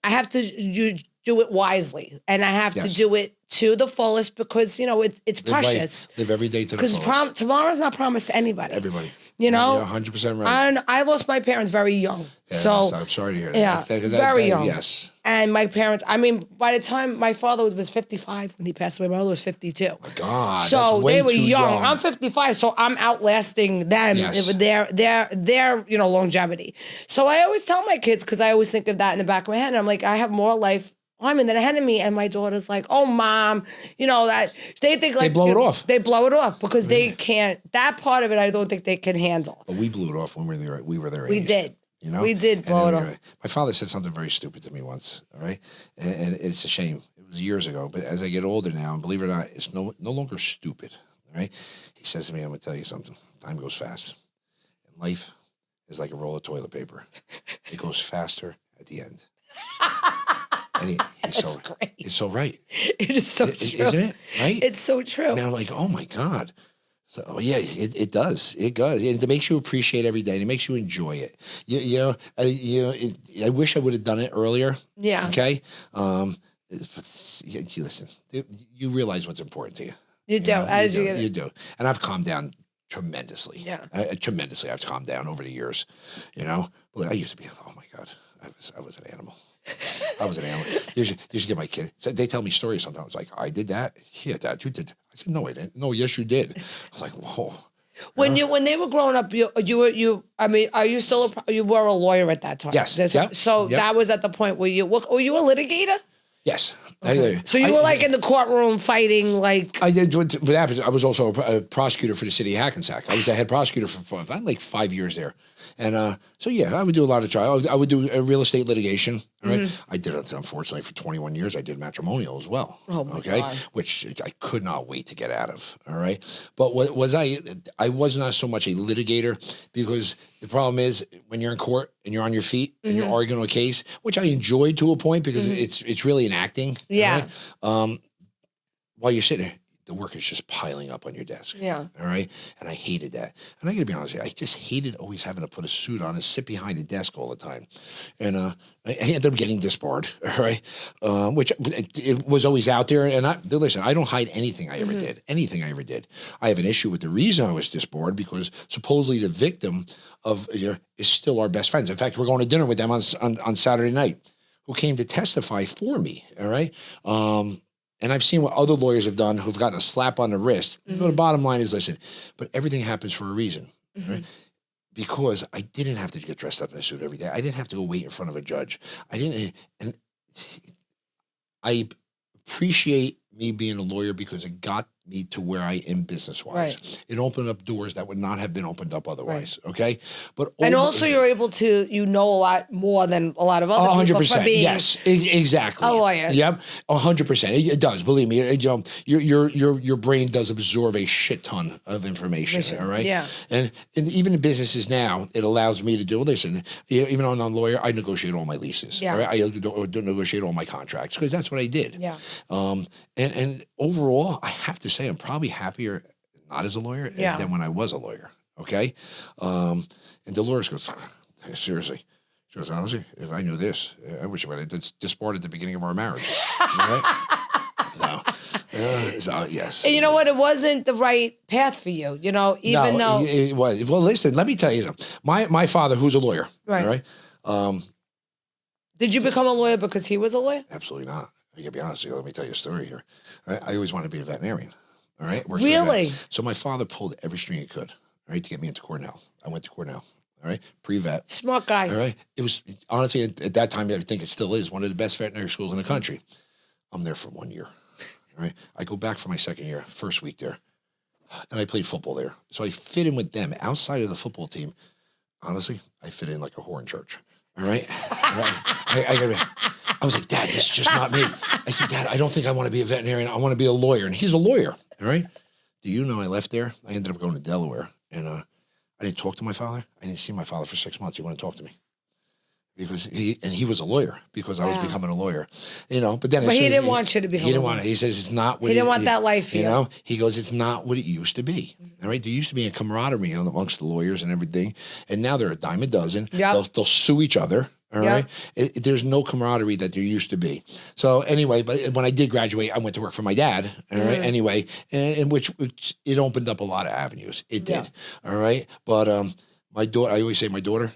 have to do it wisely. And I have to do it to the fullest because, you know, it's precious. Live every day to the fullest. Because tomorrow's not promised to anybody. Everybody. You know? You're 100% right. And I lost my parents very young. Yeah, so I'm sorry to hear that. Yeah, very young. Yes. And my parents, I mean, by the time my father was 55 when he passed away, my mother was 52. Oh my God. So they were young. I'm 55, so I'm outlasting them. Yes. Their longevity. So I always tell my kids, because I always think of that in the back of my head, and I'm like, I have more life than ahead of me. And my daughter's like, oh, Mom, that they think like... They blow it off. They blow it off because they can't... That part of it, I don't think they can handle. But we blew it off when we were their age. We did. You know? We did blow it off. My father said something very stupid to me once, all right? And it's a shame. It was years ago. But as I get older now, and believe it or not, it's no longer stupid, all right? He says to me, I'm going to tell you something. Time goes fast. And life is like a roll of toilet paper. It goes faster at the end. And he's so right. It is so true. Isn't it? Right? It's so true. And I'm like, oh my God. So yeah, it does. It does. And it makes you appreciate every day. And it makes you enjoy it. I wish I would have done it earlier. Yeah. Okay. Listen, you realize what's important to you. You do. You do. And I've calmed down tremendously. Yeah. Tremendously. I've calmed down over the years. You know, but I used to be, oh my God, I was an animal. I was an animal. You should get my kid. So they tell me stories sometimes. Like, I did that. Yeah, Dad, you did. I said, no, I didn't. No, yes, you did. I was like, whoa. When they were growing up, are you still you were a lawyer at that time? Yes. Yep. So Yep. that was at the point where were you a litigator? Yes. Okay. So you were like in the courtroom fighting like. I did. What happened? I was also a prosecutor for the city of Hackensack. I was the head prosecutor for like 5 years there, and so yeah, I would do a lot of trial. I would do real estate litigation. All right, I did it unfortunately for 21 years. I did matrimonial as well. Oh my God. Which I could not wait to get out of. All right, but what was I? I was not so much a litigator because the problem is when you're in court and you're on your feet and you're arguing a case, which I enjoyed to a point because it's really an acting. Yeah. Right? While you're sitting there, the work is just piling up on your desk. Yeah. All right. And I hated that. And I got to be honest with you, I just hated always having to put a suit on and sit behind a desk all the time. And I ended up getting disbarred. All right. Which it was always out there. And listen, I don't hide anything I ever did. Anything I ever did. I have an issue with the reason I was disbarred because supposedly the victim of is still our best friends. In fact, we're going to dinner with them on Saturday night, who came to testify for me. All right. And I've seen what other lawyers have done who've gotten a slap on the wrist. But the bottom line is, listen, but everything happens for a reason, right? Because I didn't have to get dressed up in a suit every day. I didn't have to go wait in front of a judge. And I appreciate me being a lawyer because it got me to where I am business-wise. Right. It opened up doors that would not have been opened up otherwise, okay? But also you're able to, a lot more than a lot of other people. 100%, yes, exactly. A lawyer. Yep, 100%. It does, believe me. Your brain does absorb a shit ton of information, all right? Yeah. And even in businesses now, it allows me to do, listen, even though I'm not a lawyer, I negotiate all my leases, all right? I do negotiate all my contracts because that's what I did. Yeah. And overall, I have to say I'm probably happier not as a lawyer than when I was a lawyer. Okay. And Dolores goes, hey, seriously. She goes, honestly, if I knew this, I wish I would have disbarred at the beginning of our marriage. Right? So, yes. And you know what? It wasn't the right path for you, though. It was. Well, listen, let me tell you something. My father, who's a lawyer. Right. All right. Did you become a lawyer because he was a lawyer? Absolutely not. I gotta be honest with you. Let me tell you a story here. All right? I always wanted to be a veterinarian. All right. Really? So my father pulled every string he could, all right, to get me into Cornell. I went to Cornell. All right. Pre-vet. Smart guy. All right. It was honestly at that time, I think it still is one of the best veterinary schools in the country. I'm there for 1 year. All right. I go back for my second year, first week there. And I played football there. So I fit in with them outside of the football team. Honestly, I fit in like a whore in church. All right. All right. I was like, Dad, this is just not me. I said, Dad, I don't think I want to be a veterinarian. I want to be a lawyer. And he's a lawyer. All right. Do you know I left there? I ended up going to Delaware. And I didn't talk to my father. I didn't see my father for 6 months. He wouldn't talk to me. Because he was a lawyer because I was becoming a lawyer, But then, he didn't want you to be. He didn't want it. He says it's not what he didn't want that life. He goes, it's not what it used to be. All right, there used to be a camaraderie amongst the lawyers and everything, and now they're a dime a dozen. Yep. They'll sue each other. All right, there's no camaraderie that there used to be. So anyway, but when I did graduate, I went to work for my dad. All right, anyway, in which it opened up a lot of avenues. It did. All right, but my daughter, I always say my daughter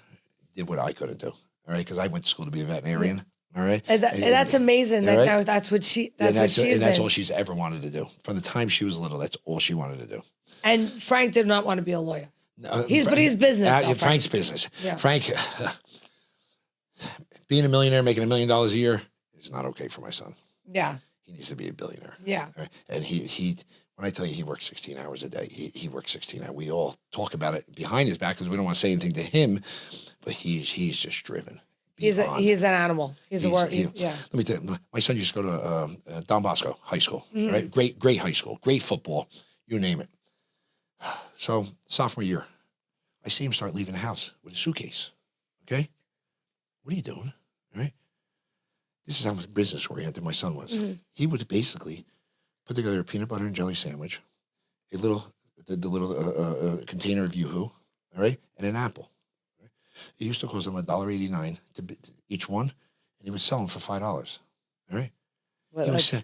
did what I couldn't do. All right, because I went to school to be a veterinarian. All right, and that's amazing. Right? That's what she. That's all she's ever wanted to do from the time she was little. That's all she wanted to do. And Frank did not want to be a lawyer. But he's business. Frank's business. Yeah. Frank, being a millionaire, making $1 million a year is not okay for my son. Yeah, he needs to be a billionaire. Yeah, right? And he. When I tell you he works 16 hours a day, he works 16 hours. We all talk about it behind his back because we don't want to say anything to him, but he's just driven. He's an animal. He's a work. Yeah. Let me tell you, my son used to go to Don Bosco High School, right? Great high school, great football, you name it. So sophomore year, I see him start leaving the house with a suitcase. Okay, what are you doing? All right. This is how business oriented my son was. He would basically put together a peanut butter and jelly sandwich, the little container of Yoo-hoo, all right, and an apple. Right? It used to cost him $1.89 to each one, and he would sell them for $5. All right,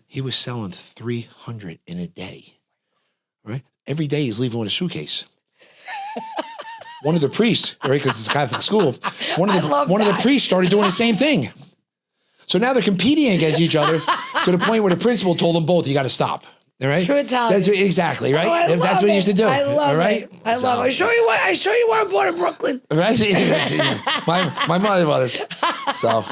he was selling 300 in a day. All right, every day he's leaving with a suitcase. One of the priests, right, because it's a Catholic school. One of the priests started doing the same thing. So now they're competing against each other to the point where the principal told them both, you got to stop. All right. True Italian. That's exactly right. Oh, I love That's what it. he used to do. I love all right? it. I love it. I show you what. I show you where I'm born in Brooklyn. Right. my mother was. So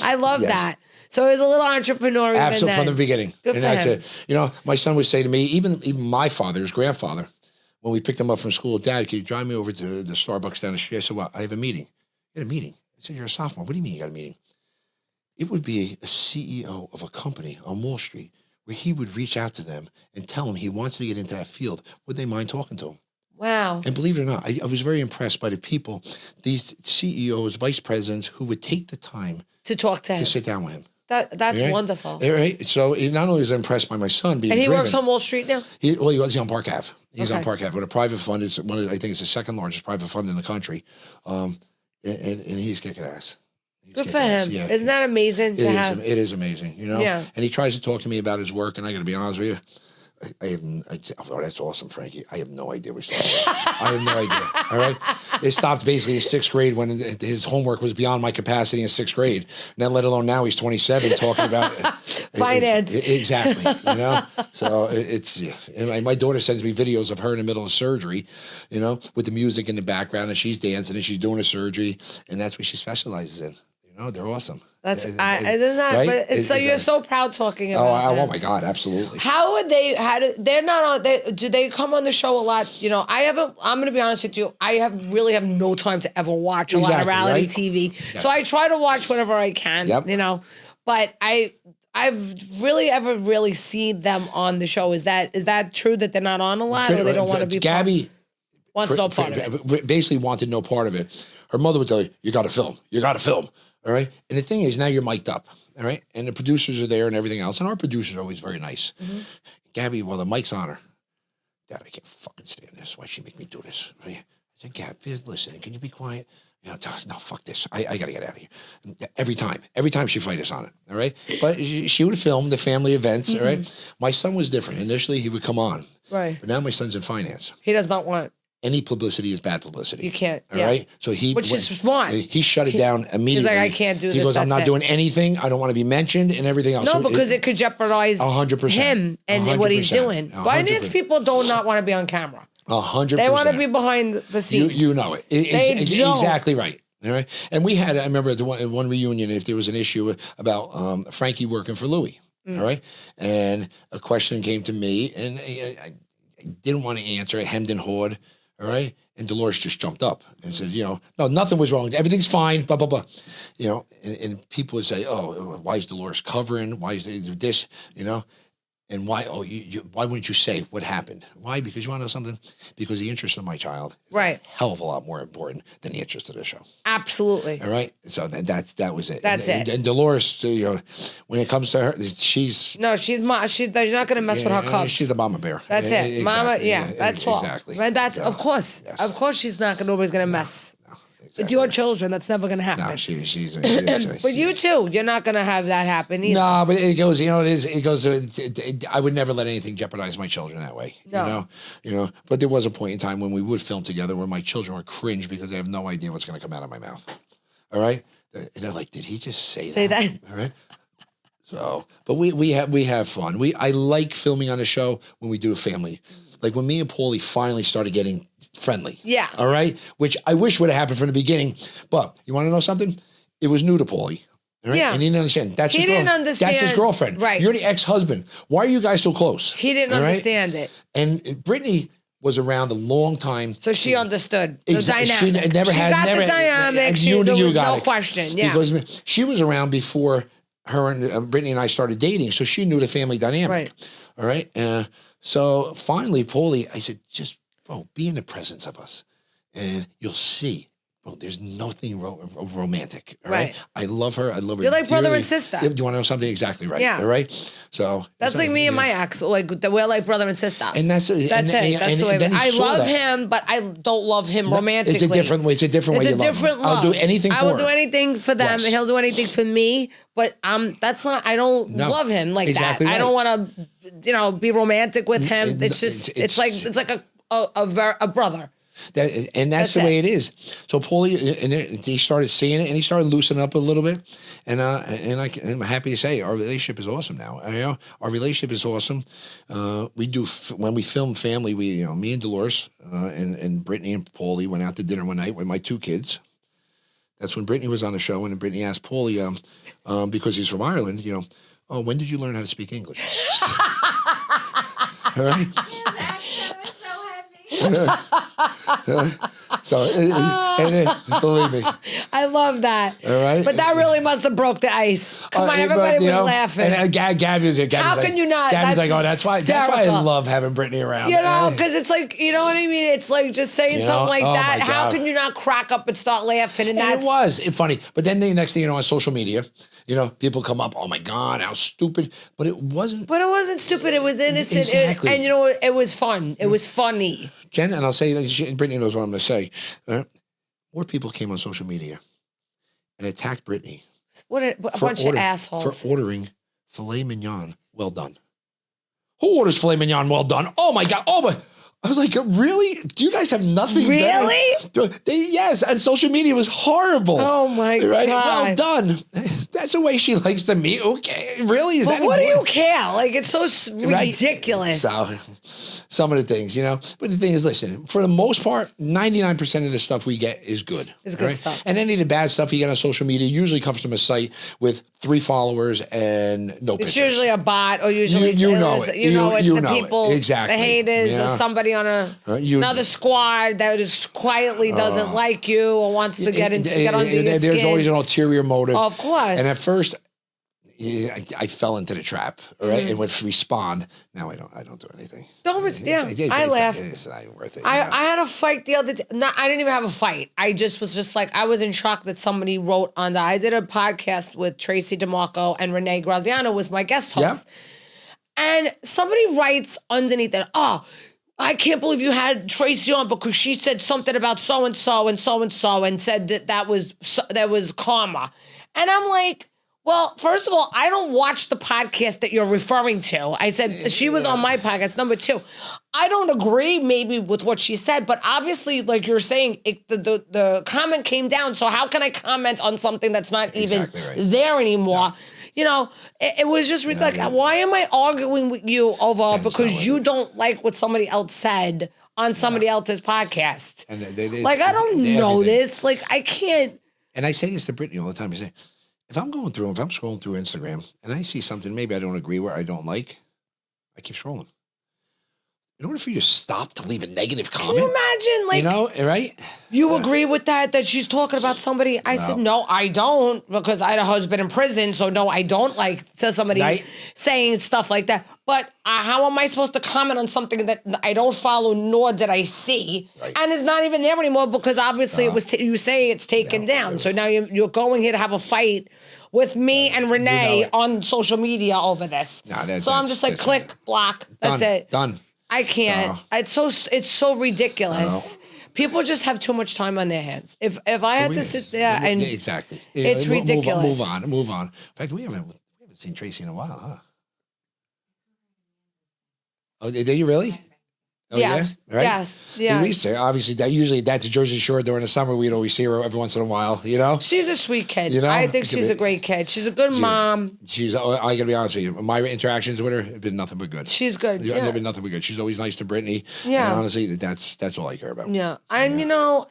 I love that. So he was a little entrepreneur. Absolutely, from the beginning. Good for him. You know, my son would say to me, even my father, his grandfather, when we picked him up from school, Dad, can you drive me over to the Starbucks down the street? I said, well, I have a meeting. You had a meeting? I said, you're a sophomore. What do you mean you got a meeting? It would be a CEO of a company on Wall Street where he would reach out to them and tell them he wants to get into that field. Would they mind talking to him? Wow. And believe it or not, I was very impressed by the people, these CEOs, vice presidents, who would take the time to talk to him, to sit down with him. That's wonderful. Right? So not only was I impressed by my son being and he driven, works on Wall Street now? He was on Park Ave. He's on Park Ave with a private fund. It's I think it's the second largest private fund in the country. And he's kicking ass. Good for him. Yeah. Isn't that amazing to have? It is amazing, you know? Yeah. And he tries to talk to me about his work, and I got to be honest with you, oh, that's awesome, Frankie. I have no idea what you're talking about. I have no idea. All right. It stopped basically in sixth grade when his homework was beyond my capacity in sixth grade. Now, let alone now he's 27 talking about finance. Exactly. You know? So and my daughter sends me videos of her in the middle of surgery, you know, with the music in the background, and she's dancing and she's doing a surgery, and that's what she specializes in. You know, they're awesome. That's right? But it's so you're so proud talking about. Oh my God, absolutely. How would they? They're not on? Do they come on the show a lot? You know, I haven't. I'm going to be honest with you. I really have no time to ever watch a lot of reality TV. Yes. So I try to watch whenever I can. Yep. You know, but I've really seen them on the show. Is that true that they're not on a lot, or they don't want to be? Gabby wants no part of it. Basically, wanted no part of it. Her mother would tell you, "You got to film. You got to film." All right. And the thing is, now you're mic'd up. All right. And the producers are there and everything else. And our producers are always very nice. Mm-hmm. Gabby, well, the mic's on her. Dad, I can't fucking stand this. Why'd she make me do this? I said, Gab, listen, can you be quiet? You know, no, fuck this. I got to get out of here. Every time she fight us on it. All right. But she would film the family events. Mm-hmm. All right. My son was different. Initially, he would come on. Right. But now my son's in finance. He does not want. Any publicity is bad publicity. You can't. All right. So which is smart. He shut it down immediately. He's like, I can't do this. He goes, I'm not doing anything. I don't want to be mentioned and everything else. No, because it could jeopardize 100%, him and 100%, what he's doing. 100%. Finance people do not want to be on camera. 100%. They want to be behind the scenes. You know it. Exactly right. All right. And we had, I remember at one reunion, if there was an issue about Frankie working for Louis. Mm. All right. And a question came to me, and I didn't want to answer it, hemmed and hawed. All right. And Dolores just jumped up and said, you know, no, nothing was wrong. Everything's fine, blah, blah, blah. You know, and people would say, oh, why is Dolores covering? Why is this, you know? And why, why wouldn't you say what happened? Why? Because you want to know something? Because the interest of my child is a hell of a lot more important than the interest of the show. Absolutely. All right. So that was it. That's it. And Dolores, you know, when it comes to her, she's not going to mess with her cubs. She's the mama bear. That's it. Exactly. Mama. Yeah. That's all. Exactly. Right? That's of course. Yes. Of course, nobody's going to mess. Exactly. With your children, that's never going to happen. No, she's but you too, you're not going to have that happen either. No, but it goes, you know, it goes, I would never let anything jeopardize my children that way. No. You know, but there was a point in time when we would film together where my children would cringe because they have no idea what's going to come out of my mouth. All right. And they're like, did he just say that? All right. So, but we have fun. I like filming on a show when we do a family. Like when me and Paulie finally started getting friendly. Yeah. All right. Which I wish would have happened from the beginning. But you want to know something? It was new to Paulie. All right? Yeah. And he didn't understand. That's his girlfriend. Right. You're the ex-husband. Why are you guys so close? He didn't understand it. And Brittany was around a long time. So she understood the dynamic. She never had the dynamic. There was no question. Yeah. Because she was around before her and Brittany and I started dating. So she knew the family dynamic. Right. All right. So finally, Paulie, I said, just, bro, be in the presence of us and you'll see, bro, there's nothing romantic. All right. I love her. I love her. You're like brother and sister. Do you want to know something? Exactly right. Yeah. All right. So that's like me and my ex. Like we're like brother and sister. And that's it. That's the way. I love him, but I don't love him romantically. It's a different way. It's a different way. It's a different love. I'll do anything for her. I will do anything for them, and he'll do anything for me. But that's not. I don't love him like that. Right. I don't want to, be romantic with him. It's just. It's like a brother. That's the way it is. So Paulie, and he started seeing it, and he started loosening up a little bit. And I'm happy to say our relationship is awesome now. Our relationship is awesome. We do when we film family. Me and Dolores and Brittany and Paulie went out to dinner one night with my 2 kids. That's when Brittany was on the show, and Brittany asked Paulie, because he's from Ireland, oh, when did you learn how to speak English? All right. So, believe me. I love that. All right. But that really must have broke the ice. Come on, everybody was laughing. And Gabby was there. How can you not? Gabby's like, oh, that's why I love having Brittany around. Because it's like, you know what I mean? It's like just saying something like that. How can you not crack up and start laughing? And it was funny. But then the next thing you know, on social media, people come up, oh my God, how stupid. But it wasn't. But it wasn't stupid. It was innocent. Exactly. And it was fun. It was funny. Jen, and I'll say, Brittany knows what I'm going to say. More people came on social media and attacked Brittany. What a bunch of assholes. For ordering filet mignon well done. Who orders filet mignon well done? Oh my God. Oh my. I was like, really? Do you guys have nothing really? better? Yes, and social media was horrible. Oh my God. Well done. That's the way she likes to meet. Okay, really? Is that what do important? you care? Like, it's so ridiculous. So, some of the things, But the thing is, listen, for the most part, 99% of the stuff we get is good. It's good stuff. And any of the bad stuff you get on social media usually comes from a site with 3 followers and no pictures. It's usually a bot, or usually it's the people, exactly. the haters, or somebody on another squad that just quietly doesn't like you or wants to get under your skin. There's always an ulterior motive. Of course. And at first, I fell into the trap, all right, and would respond. Now I don't do anything. I laugh. It's not worth it. I had a fight the other day. I didn't even have a fight. I just was like, I was in shock that somebody wrote on that. I did a podcast with Tracy DeMarco, and Renee Graziano was my guest host. Yeah. And somebody writes underneath that, oh, I can't believe you had Tracy on because she said something about so-and-so and so-and-so and said that was karma. And I'm like, well, first of all, I don't watch the podcast that you're referring to. I said she was on my podcast. Number 2, I don't agree maybe with what she said, but obviously, like you're saying, the comment came down. So how can I comment on something that's not even there anymore? Yeah. It was just like, why am I arguing with you over because you don't like what somebody else said on somebody else's podcast? And I don't know this. Like, I can't. And I say this to Brittany all the time. I say, if I'm scrolling through Instagram and I see something maybe I don't agree with, I don't like, I keep scrolling. In order for you to stop to leave a negative comment. Can you imagine? Right? You agree with that she's talking about somebody? I said, no, I don't, because I had a husband in prison. So no, I don't like somebody saying stuff like that. But how am I supposed to comment on something that I don't follow nor did I see? Right. And it's not even there anymore because obviously it was you say it's taken down. So now you're going here to have a fight with me and Renee on social media over this. So I'm just like, click, block. That's it. Done. I can't. It's so ridiculous. People just have too much time on their hands. If I had to sit there and exactly, it's ridiculous. Move on. In fact, we haven't seen Tracy in a while, huh? Oh, did you really? Oh, yes. Yeah? Right? Yes. Yeah. We used to, obviously, that's Jersey Shore during the summer. We'd always see her every once in a while, She's a sweet kid. I think she's a great kid. She's a good mom. I gotta be honest with you. My interactions with her have been nothing but good. She's good. They've been nothing but good. She's always nice to Brittany. Yeah. And honestly, that's all I care about. Yeah. And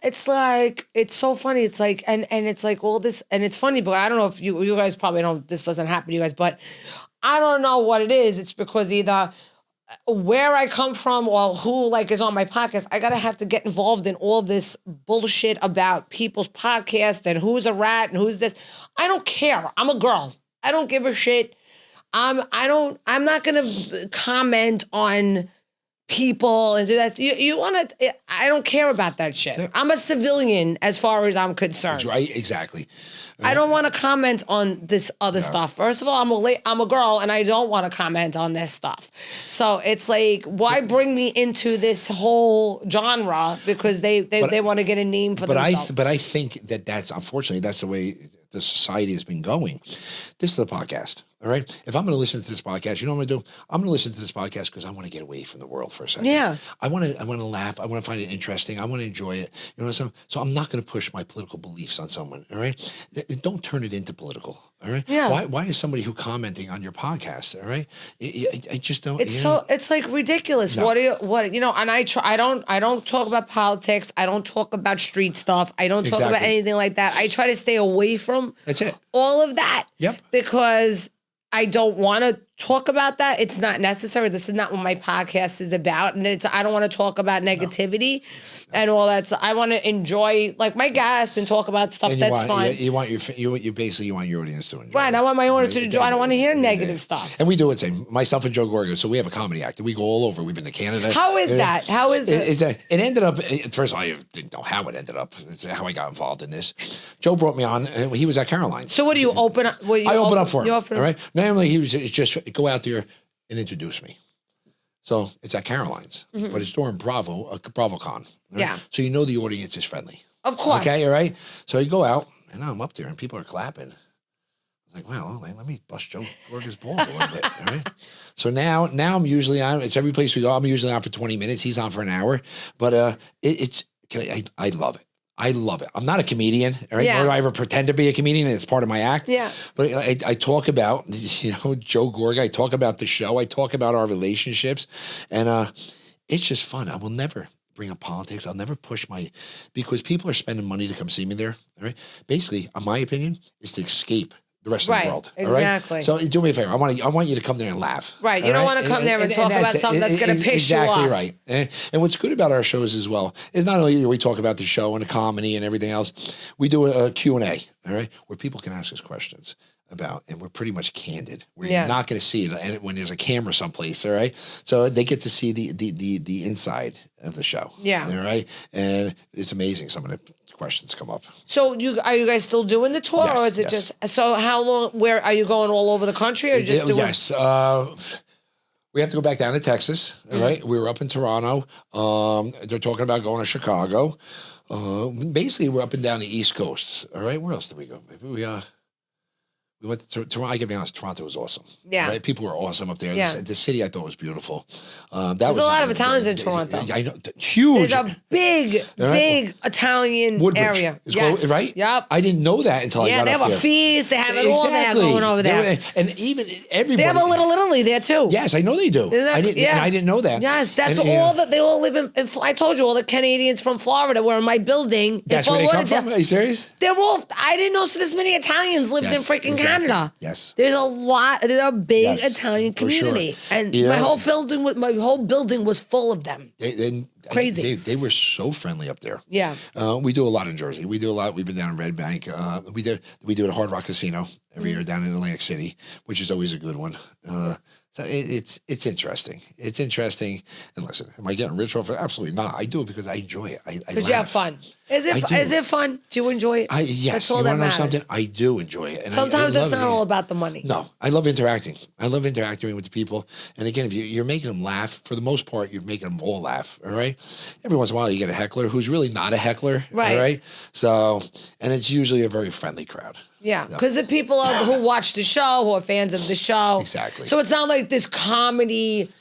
it's like, it's so funny. It's like, and it's like all this, and it's funny, but I don't know if you guys probably don't, this doesn't happen to you guys, but I don't know what it is. It's because either where I come from or who is on my podcast, I gotta have to get involved in all this bullshit about people's podcasts and who's a rat and who's this. I don't care. I'm a girl. I don't give a shit. I'm not gonna comment on people and do that. You want to? I don't care about that shit. I'm a civilian as far as I'm concerned. That's right. Exactly. I don't want to comment on this other stuff. First of all, I'm a girl and I don't want to comment on this stuff. So it's like, why bring me into this whole genre because they want to get a name for themselves. But I think that's unfortunately that's the way the society has been going. This is a podcast. All right. If I'm going to listen to this podcast, you know what I'm going to do? I'm going to listen to this podcast because I want to get away from the world for a second. Yeah. I want to laugh. I want to find it interesting. I want to enjoy it. You know, so I'm not going to push my political beliefs on someone. All right. Don't turn it into political. All right. Yeah. Why is somebody who commenting on your podcast? All right. I just don't. It's like ridiculous. No. And I don't talk about politics. I don't talk about street stuff. I don't talk about anything like that. I try to stay away from all of that. Yep. Because I don't want to talk about that. It's not necessary. This is not what my podcast is about. And I don't want to talk about negativity and all that. So I want to enjoy like my guests and talk about stuff that's fun. You want your audience to enjoy. Right. I want my audience to enjoy. I don't want to hear negative stuff. And we do it same. Myself and Joe Gorga. So we have a comedy act. We go all over. We've been to Canada. How is that? How is it? It ended up, first of all, I didn't know how it ended up. It's how I got involved in this. Joe brought me on. And he was at Caroline's. So what do you open up? I open up for him. All right. Normally he was just go out there and introduce me. So it's at Caroline's, but it's during BravoCon. Right? Yeah. So you know the audience is friendly. Of course. Okay, all right. So you go out, and I'm up there, and people are clapping. I was like, well, let me bust Joe Gorga's balls a little bit. All right. So now I'm usually on. It's every place we go. I'm usually on for 20 minutes. He's on for an hour. But I love it. I love it. I'm not a comedian, right? Nor do I ever pretend to be a comedian. It's part of my act. Yeah. But I talk about, Joe Gorga. I talk about the show. I talk about our relationships. And it's just fun. I will never bring up politics. I'll never push because people are spending money to come see me there. All right. Basically, in my opinion, is to escape the rest of the world. Exactly. All right? So do me a favor. I want you to come there and laugh. Right. You don't want to come there and talk about something that's going to piss you off. Exactly right. And what's good about our shows as well is not only do we talk about the show and the comedy and everything else, we do a Q&A, all right, where people can ask us questions about, and we're pretty much candid. You're not going to see it when there's a camera someplace, all right? So they get to see the inside of the show. Yeah. All right? And it's amazing some of the questions come up. So are you guys still doing the tour, or is it just so? How long? Where are you going? All over the country, or just doing? Yes, we have to go back down to Texas. All right, we were up in Toronto. They're talking about going to Chicago. Basically, we're up and down the East Coast. All right, where else did we go? Maybe we went to Toronto. I gotta be honest, Toronto was awesome. Yeah. Right? People were awesome up there. Yeah. The city I thought was beautiful. There's a lot of Italians in Toronto. I know. Huge. There's a big Italian area. It's called, right? Yep. I didn't know that until I got up there. Yeah, they have a feast. They have it all there going over there. And even everybody. They have a Little Italy there too. Yes, I know they do. I didn't know that. Yes, that's they all live in I told you, all the Canadians from Florida were in my building. That's where they come from? Are you serious? They're all, I didn't know so this many Italians lived in freaking Canada. Yes. There's a big Italian community. Sure. And my whole building was full of them. Crazy. They were so friendly up there. Yeah. We do a lot in Jersey. We do a lot. We've been down in Red Bank. We do it at Hard Rock Casino every year down in Atlantic City, which is always a good one. So it's interesting. It's interesting. And listen, am I getting rich off it? Absolutely not. I do it because I enjoy it. Because you have fun. Is it fun? Do you enjoy it? Yes. That's all that matters. Something? I do enjoy it. And sometimes it's not all about the money. No, I love interacting. I love interacting with the people. And again, if you're making them laugh, for the most part, you're making them all laugh. All right. Every once in a while, you get a heckler who's really not a heckler. Right. All right. So, and it's usually a very friendly crowd. Yeah, because the people who watch the show, who are fans of the show. Exactly. So it's not like this comedy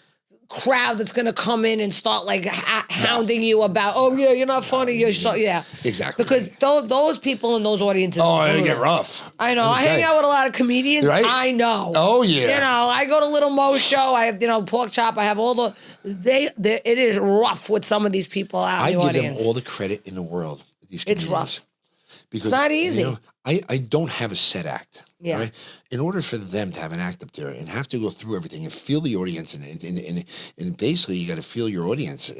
crowd that's going to come in and start like hounding you about, oh, yeah, you're not funny. You're so, yeah. Exactly. Because those people in those audiences. Oh, they get rough. I know. I hang out with a lot of comedians. Right? I know. Oh, yeah. You know, I go to Little Mo's show. I have, Pork Chop. I have all the, it is rough with some of these people out in the audience. I give them all the credit in the world. These comedians. It's rough. Because it's not easy. I don't have a set act. Yeah. Right? In order for them to have an act up there and have to go through everything and feel the audience and basically you got to feel your audience,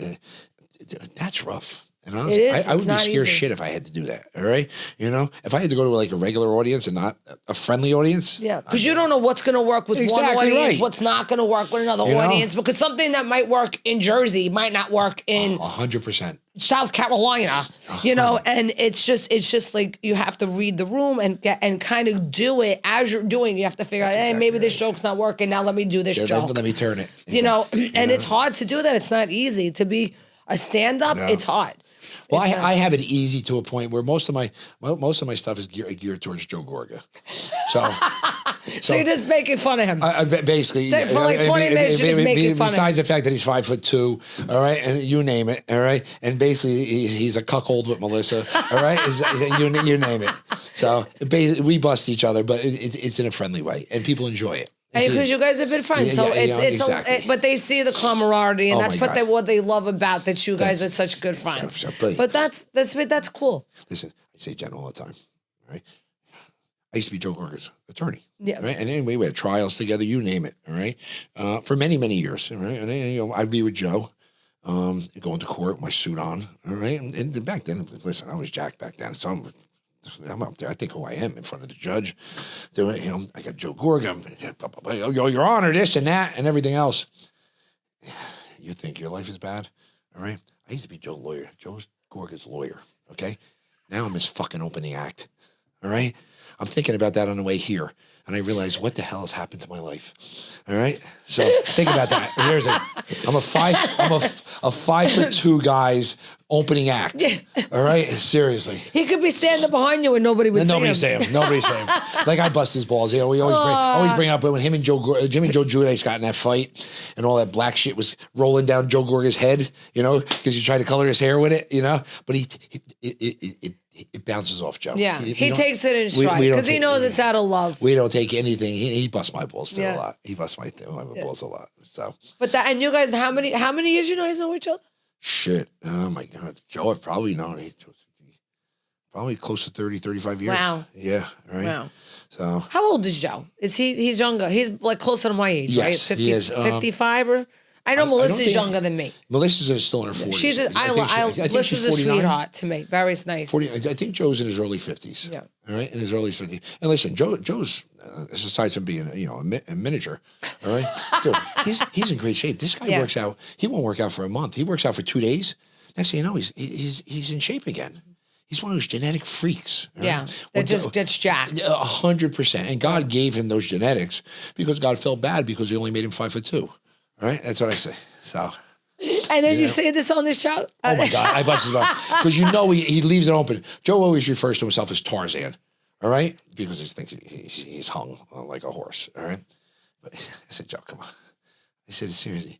that's rough. And honestly, I would be scared shit if I had to do that. All right. If I had to go to like a regular audience and not a friendly audience. Yeah. Because you don't know what's going to work with one audience, what's not going to work with another audience. Because something that might work in Jersey might not work in 100%. South Carolina, and it's just like you have to read the room and kind of do it as you're doing. You have to figure out, hey, maybe this joke's not working. Now let me do this joke. Let me turn it. And it's hard to do that. It's not easy to be a stand-up. No. It's hard. Well, I have it easy to a point where most of my stuff is geared towards Joe Gorga. So you're just making fun of him. Basically, for like 20 minutes, you're just making fun of him. Besides the fact that he's 5'2", all right, and you name it, all right, and basically he's a cuckold with Melissa, all right, you name it. So we bust each other, but it's in a friendly way, and people enjoy it. Because you guys have been friends, so exactly. but they see the camaraderie, and that's what they love about that you guys are such good friends. But that's cool. Listen, I say Jen all the time, right? I used to be Joe Gorga's attorney. Yeah. Right. And anyway, we had trials together, you name it. All right. For many, many years. All right. And then, I'd be with Joe, going to court with my suit on. All right. And back then, listen, I was jacked back then. So I'm up there. I think who I am in front of the judge. So, I got Joe Gorga, Your Honor, this and that and everything else. You think your life is bad? All right. I used to be Joe Gorga's lawyer. Okay. Now I'm his fucking opening act. All right. I'm thinking about that on the way here, and I realize what the hell has happened to my life. All right, so think about that. Here's it. I'm a 5'2" guy's opening act. All right, seriously. He could be standing behind you and nobody would see him. Nobody's saying him. Like I bust his balls. We always bring up when him and Jim and Joe Giudice got in that fight, and all that black shit was rolling down Joe Gorga's head. Because he tried to color his hair with it. But it bounces off Joe. Yeah, he takes it in stride because he knows it's out of love. We don't take anything. He busts my balls still a lot. He busts my balls a lot. So, and you guys, how many years you guys know each other? Shit, oh my God, Joe, I've probably known probably close to 30, 35 years. Wow. Yeah. Right. Wow. So, how old is Joe? He's younger? He's like closer to my age, yes, right? 50, he is. 55 or. I know Melissa's younger than me. Melissa's still in her 40s. Melissa's a sweetheart to me. Very nice. 40. I think Joe's in his early 50s. Yeah. All right, in his early 50s. And listen, Joe's aside from being a miniature, all right, dude, he's in great shape. This guy works out. He won't work out for a month. He works out for 2 days. Next thing you know, he's in shape again. He's one of those genetic freaks. Right? Yeah, that's jacked. 100%. And God gave him those genetics because God felt bad because he only made him 5'2". All right, that's what I say. So, and then you say this on the show. Oh my God, I bust his butt because he leaves it open. Joe always refers to himself as Tarzan. All right, because he thinks he's hung like a horse. All right, but I said, Joe, come on. I said, seriously,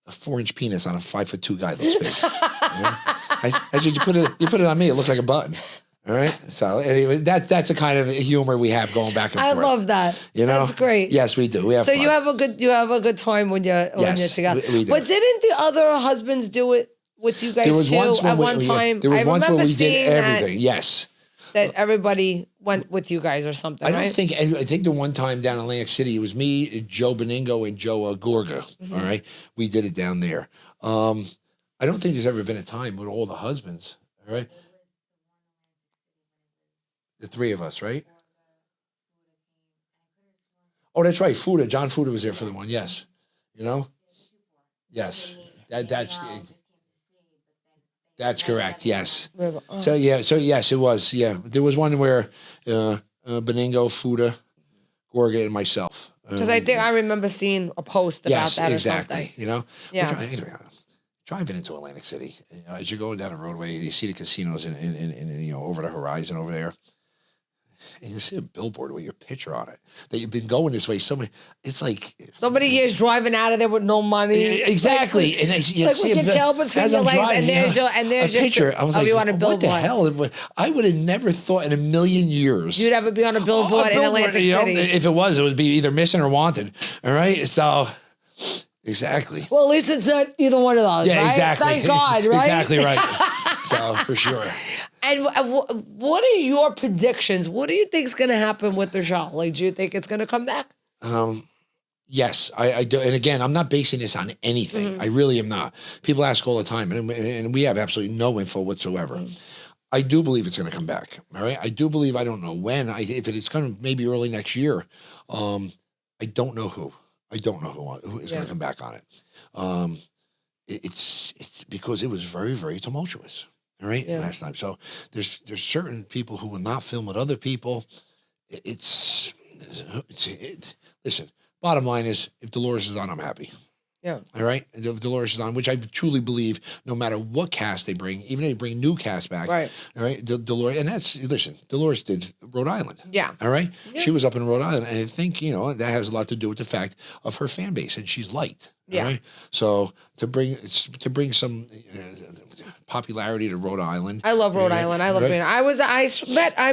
a 4-inch penis on a 5'2" guy looks big. I said, you put it on me, it looks like a button. All right. So anyway, that's the kind of humor we have going back and forth. I love that. That's great. Yes, we do. We have fun. You have a good time when you're together. We do. But didn't the other husbands do it with you guys too? At one time, there was once where we did everything. Yes. That everybody went with you guys or something. I think the one time down in Atlantic City, it was me, Joe Beningo, and Joe Gorga. Mm-hmm. All right, we did it down there. I don't think there's ever been a time with all the husbands. All right. The 3 of us, right? Oh, that's right. Fuda. John Fuda was there for the one. Yes. Yes. That's correct. Yes. So yes, it was. Yeah. There was one where Beningo, Fuda, Gorga, and myself. Because I think I remember seeing a post about that exactly. or something. Yeah. Driving into Atlantic City, as you're going down the roadway, you see the casinos in over the horizon over there. And you see a billboard with your picture on it that you've been going this way. It's like so many years driving out of there with no money. Exactly, and with your tail between your legs, and there's your picture. I was like, you on a billboard. What the hell? I would have never thought in a million years you'd ever be on a billboard in Atlantic City. If it would be either missing or wanted. All right, so. Exactly. Well, at least it's not either one of those. Yeah, right? exactly. Thank God, right? Exactly right. So for sure. And what are your predictions? What do you think is going to happen with the show? Like, do you think it's going to come back? Yes, I do. And again, I'm not basing this on anything. Mm-hmm. I really am not. People ask all the time, and we have absolutely no info whatsoever. Mm-hmm. I do believe it's going to come back. All right. I do believe. I don't know when. If it's going to maybe early next year. I don't know who. I don't know who is going to come back on it. It's because it was very, very tumultuous. All right, last time. So there's certain people who will not film with other people. Listen. Bottom line is, if Dolores is on, I'm happy. Yeah. All right. Dolores is on, which I truly believe no matter what cast they bring, even if they bring new cast back. Right. All right. Dolores, and listen, Dolores did Rhode Island. Yeah. All right. Yeah. She was up in Rhode Island. And I think, that has a lot to do with the fact of her fan base, and she's liked. Yeah. All right. So to bring some popularity to Rhode Island. I love Rhode Island. I love being. I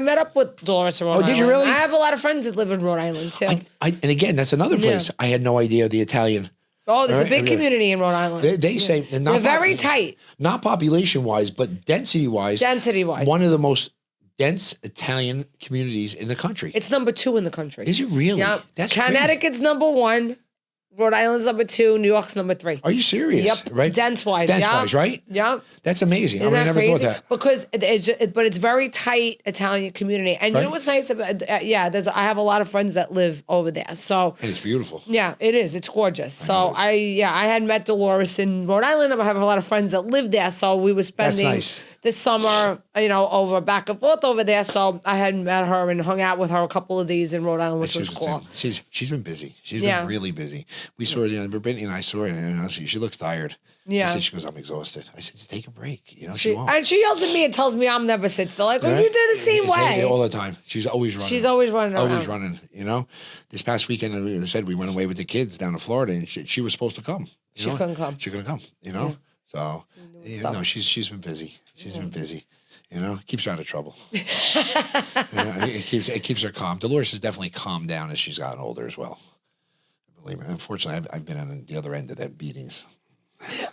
met up with Dolores in Rhode Island. Oh, did you really? I have a lot of friends that live in Rhode Island too. And again, that's another place. I had no idea the Italian. Oh, there's a big community in Rhode Island. They say they're very tight. Not population wise, but density wise. One of the most dense Italian communities in the country. It's number 2 in the country. Is it really? Yep. That's Connecticut's crazy. number 1. Rhode Island's number 2. New York's number 3. Are you serious? Yep. Right. Dense-wise. Dense-wise, right? Yep. That's amazing. Isn't I never crazy? thought that. Because it's very tight Italian community, and you know what's nice about I have a lot of friends that live over there. So and it's beautiful. Yeah, it is. It's gorgeous. So I had met Dolores in Rhode Island. I have a lot of friends that live there. So we were spending this summer, over back and forth over there. So I had met her and hung out with her a couple of days in Rhode Island, which was cool. She's been busy. She's been really busy. We saw her. Brittany and I saw her, and honestly, she looks tired. Yeah. She goes, I'm exhausted. I said, just take a break. She won't. And she yells at me and tells me I'm never sit still. Like, you do the same way. All the time. She's always running. She's always running around. Always running, This past weekend, we said we went away with the kids down to Florida, and she was supposed to come. She couldn't come. She couldn't come, So, no, she's been busy. She's been busy. Keeps her out of trouble. It keeps her calm. Dolores has definitely calmed down as she's gotten older as well. Believe me. Unfortunately, I've been on the other end of that beatings.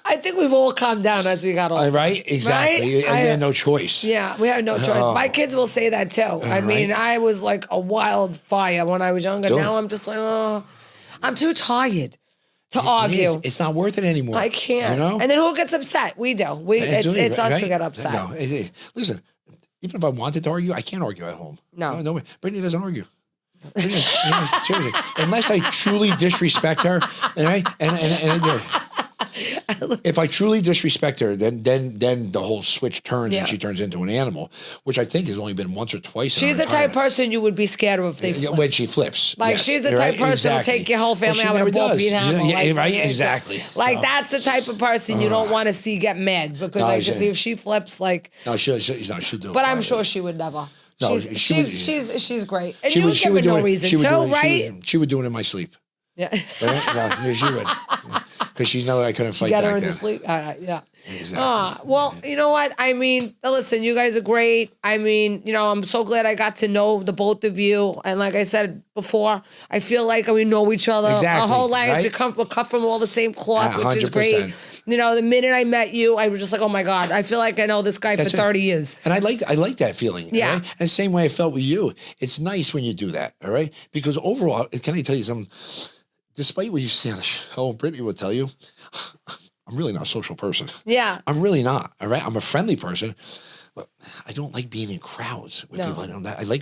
I think we've all calmed down as we got older. Right? Exactly. Right? We had no choice. Yeah, we had no choice. My kids will say that too. I mean, I was like a wildfire when I was younger. Now I'm just like, I'm too tired to argue. It's not worth it anymore. I can't. And then who gets upset? We do. It's us who get upset. No, listen, even if I wanted to argue, I can't argue at home. No. Brittany doesn't argue. Seriously, unless I truly disrespect her, right? And if I truly disrespect her, then the whole switch turns and she turns into an animal, which I think has only been once or twice. She's the type of person you would be scared of if they flip. When she flips. Like she's the type of person who'll take your whole family out with a ball-beat hammer. Right? Exactly. Like that's the type of person you don't want to see get mad because I can see if she flips, like. No, she'll do it. But I'm sure she would never. No, she's great. And you would give her no reason to, right? She would do it in my sleep. Yeah. Right? No, she would. Because she knows I couldn't fight back then. Get her in the sleep. Yeah. Exactly. Well, you know what? I mean, listen, you guys are great. I mean, I'm so glad I got to know the both of you. And like I said before, I feel like we know each other our whole lives. Right? We're cut from all the same cloth, which is 100%. great. The minute I met you, I was just like, oh my God, I feel like I know this guy for 30 years. And I like that feeling. Yeah. Right? And the same way I felt with you. It's nice when you do that. All right. Because overall, can I tell you something? Despite what you see on the show, Brittany will tell you, I'm really not a social person. Yeah. I'm really not. All right. I'm a friendly person, but I don't like being in crowds with people.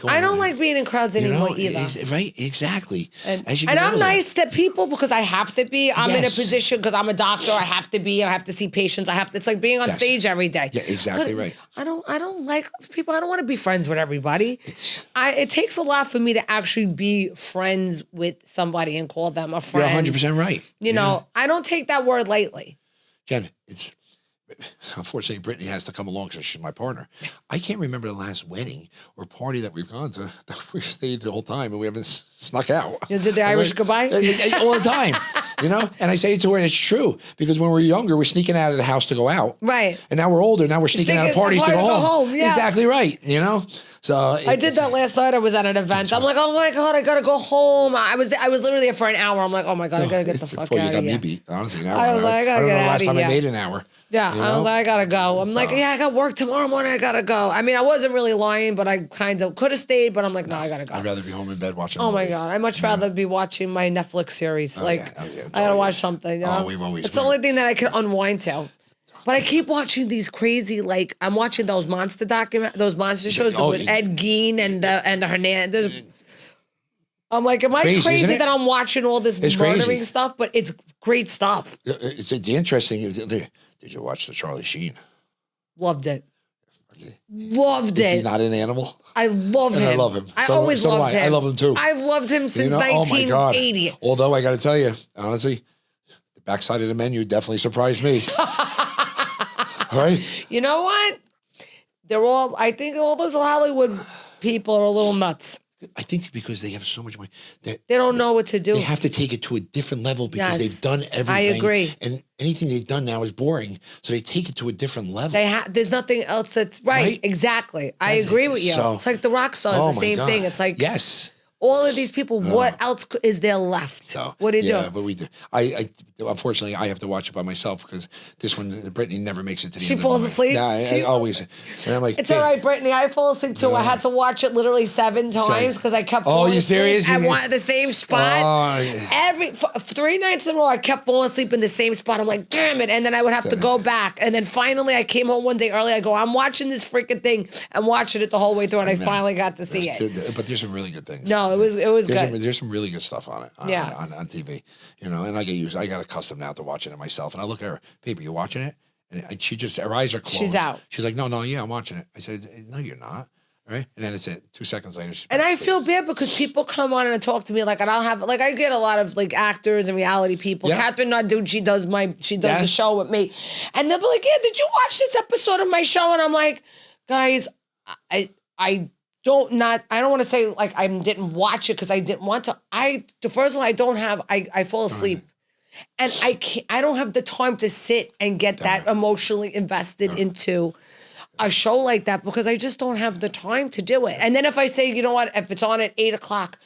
I don't like being in crowds anymore either. Right? Exactly. And I'm nice to people because I have to be. I'm in a position because I'm a doctor. I have to be. I have to see patients. It's like being on stage every day. Yeah, exactly right. I don't like people. I don't want to be friends with everybody. It takes a lot for me to actually be friends with somebody and call them a friend. You're 100% right. I don't take that word lightly. Jen, unfortunately, Brittany has to come along because she's my partner. I can't remember the last wedding or party that we've gone to that we stayed the whole time and we haven't snuck out. You did the Irish goodbye? All the time, And I say it to her, and it's true because when we were younger, we're sneaking out of the house to go out. Right. And now we're older. Now we're sneaking out of parties to go home. Yeah. Exactly right. So I did that last night. I was at an event. I'm like, oh my God, I gotta go home. I was literally there for an hour. I'm like, oh my God, I gotta get the fuck out of here. You got me beat, honestly. An hour. I was like, I gotta get out of here. I don't know the last time I made an hour. Yeah, I was like, I gotta go. I'm like, I got work tomorrow morning. I gotta go. I mean, I wasn't really lying, but I kind of could have stayed. But I'm like, no, I gotta go. I'd rather be home in bed watching. Oh my God, I'd much rather be watching my Netflix series. I gotta watch something. It's the only thing that I can unwind to. But I keep watching these crazy, I'm watching those monster shows with Ed Gein and the Hernandez. I'm like, am I crazy that I'm watching all this murdering stuff? But it's great stuff. It's interesting. Did you watch the Charlie Sheen? Loved it. Loved it. Is he not an animal? I love him. I love him. I always loved him. I love him too. I've loved him since 1980. Although I got to tell you, honestly, the backside of the menu definitely surprised me. All right. You know what? I think all those Hollywood people are a little nuts. I think it's because they have so much money that they don't know what to do. They have to take it to a different level because they've done everything. I agree. And anything they've done now is boring. So they take it to a different level. There's nothing else that's right. Exactly. I agree with you. So, it's like the rock stars, the same thing. It's like all of these people, what else is there left? So, what do you do? Yeah, but we do. I unfortunately I have to watch it by myself because this one, Brittany never makes it to the end. She falls asleep. Yeah, I always. And I'm like, it's all right, Brittany. I fall asleep too. I had to watch it literally 7 times because I kept falling asleep. Oh, you serious? At the same spot. Every 3 nights in a row, I kept falling asleep in the same spot. I'm like, damn it. And then I would have to go back. And then finally, I came home one day early. I go, I'm watching this freaking thing. I'm watching it the whole way through, and I finally got to see it. But there's some really good things. No, it was good. There's some really good stuff on it. On TV, and I get used. I got accustomed now to watching it myself. And I look at her, baby, you watching it? And she just, her eyes are closed. She's out. She's like, no, yeah, I'm watching it. I said, no, you're not. Right? And then it's it. 2 seconds later. And I feel bad because people come on and talk to me like, and I'll have I get a lot of actors and reality people. Yeah. Catherine Narducci does the show with me, and they'll be like, yeah, did you watch this episode of my show? And I'm like, guys, I don't want to say I didn't watch it because I didn't want to. First of all, I fall asleep. And I don't have the time to sit and get that emotionally invested into a show like that because I just don't have the time to do it. And then if I say, you know what, if it's on at 8 o'clock,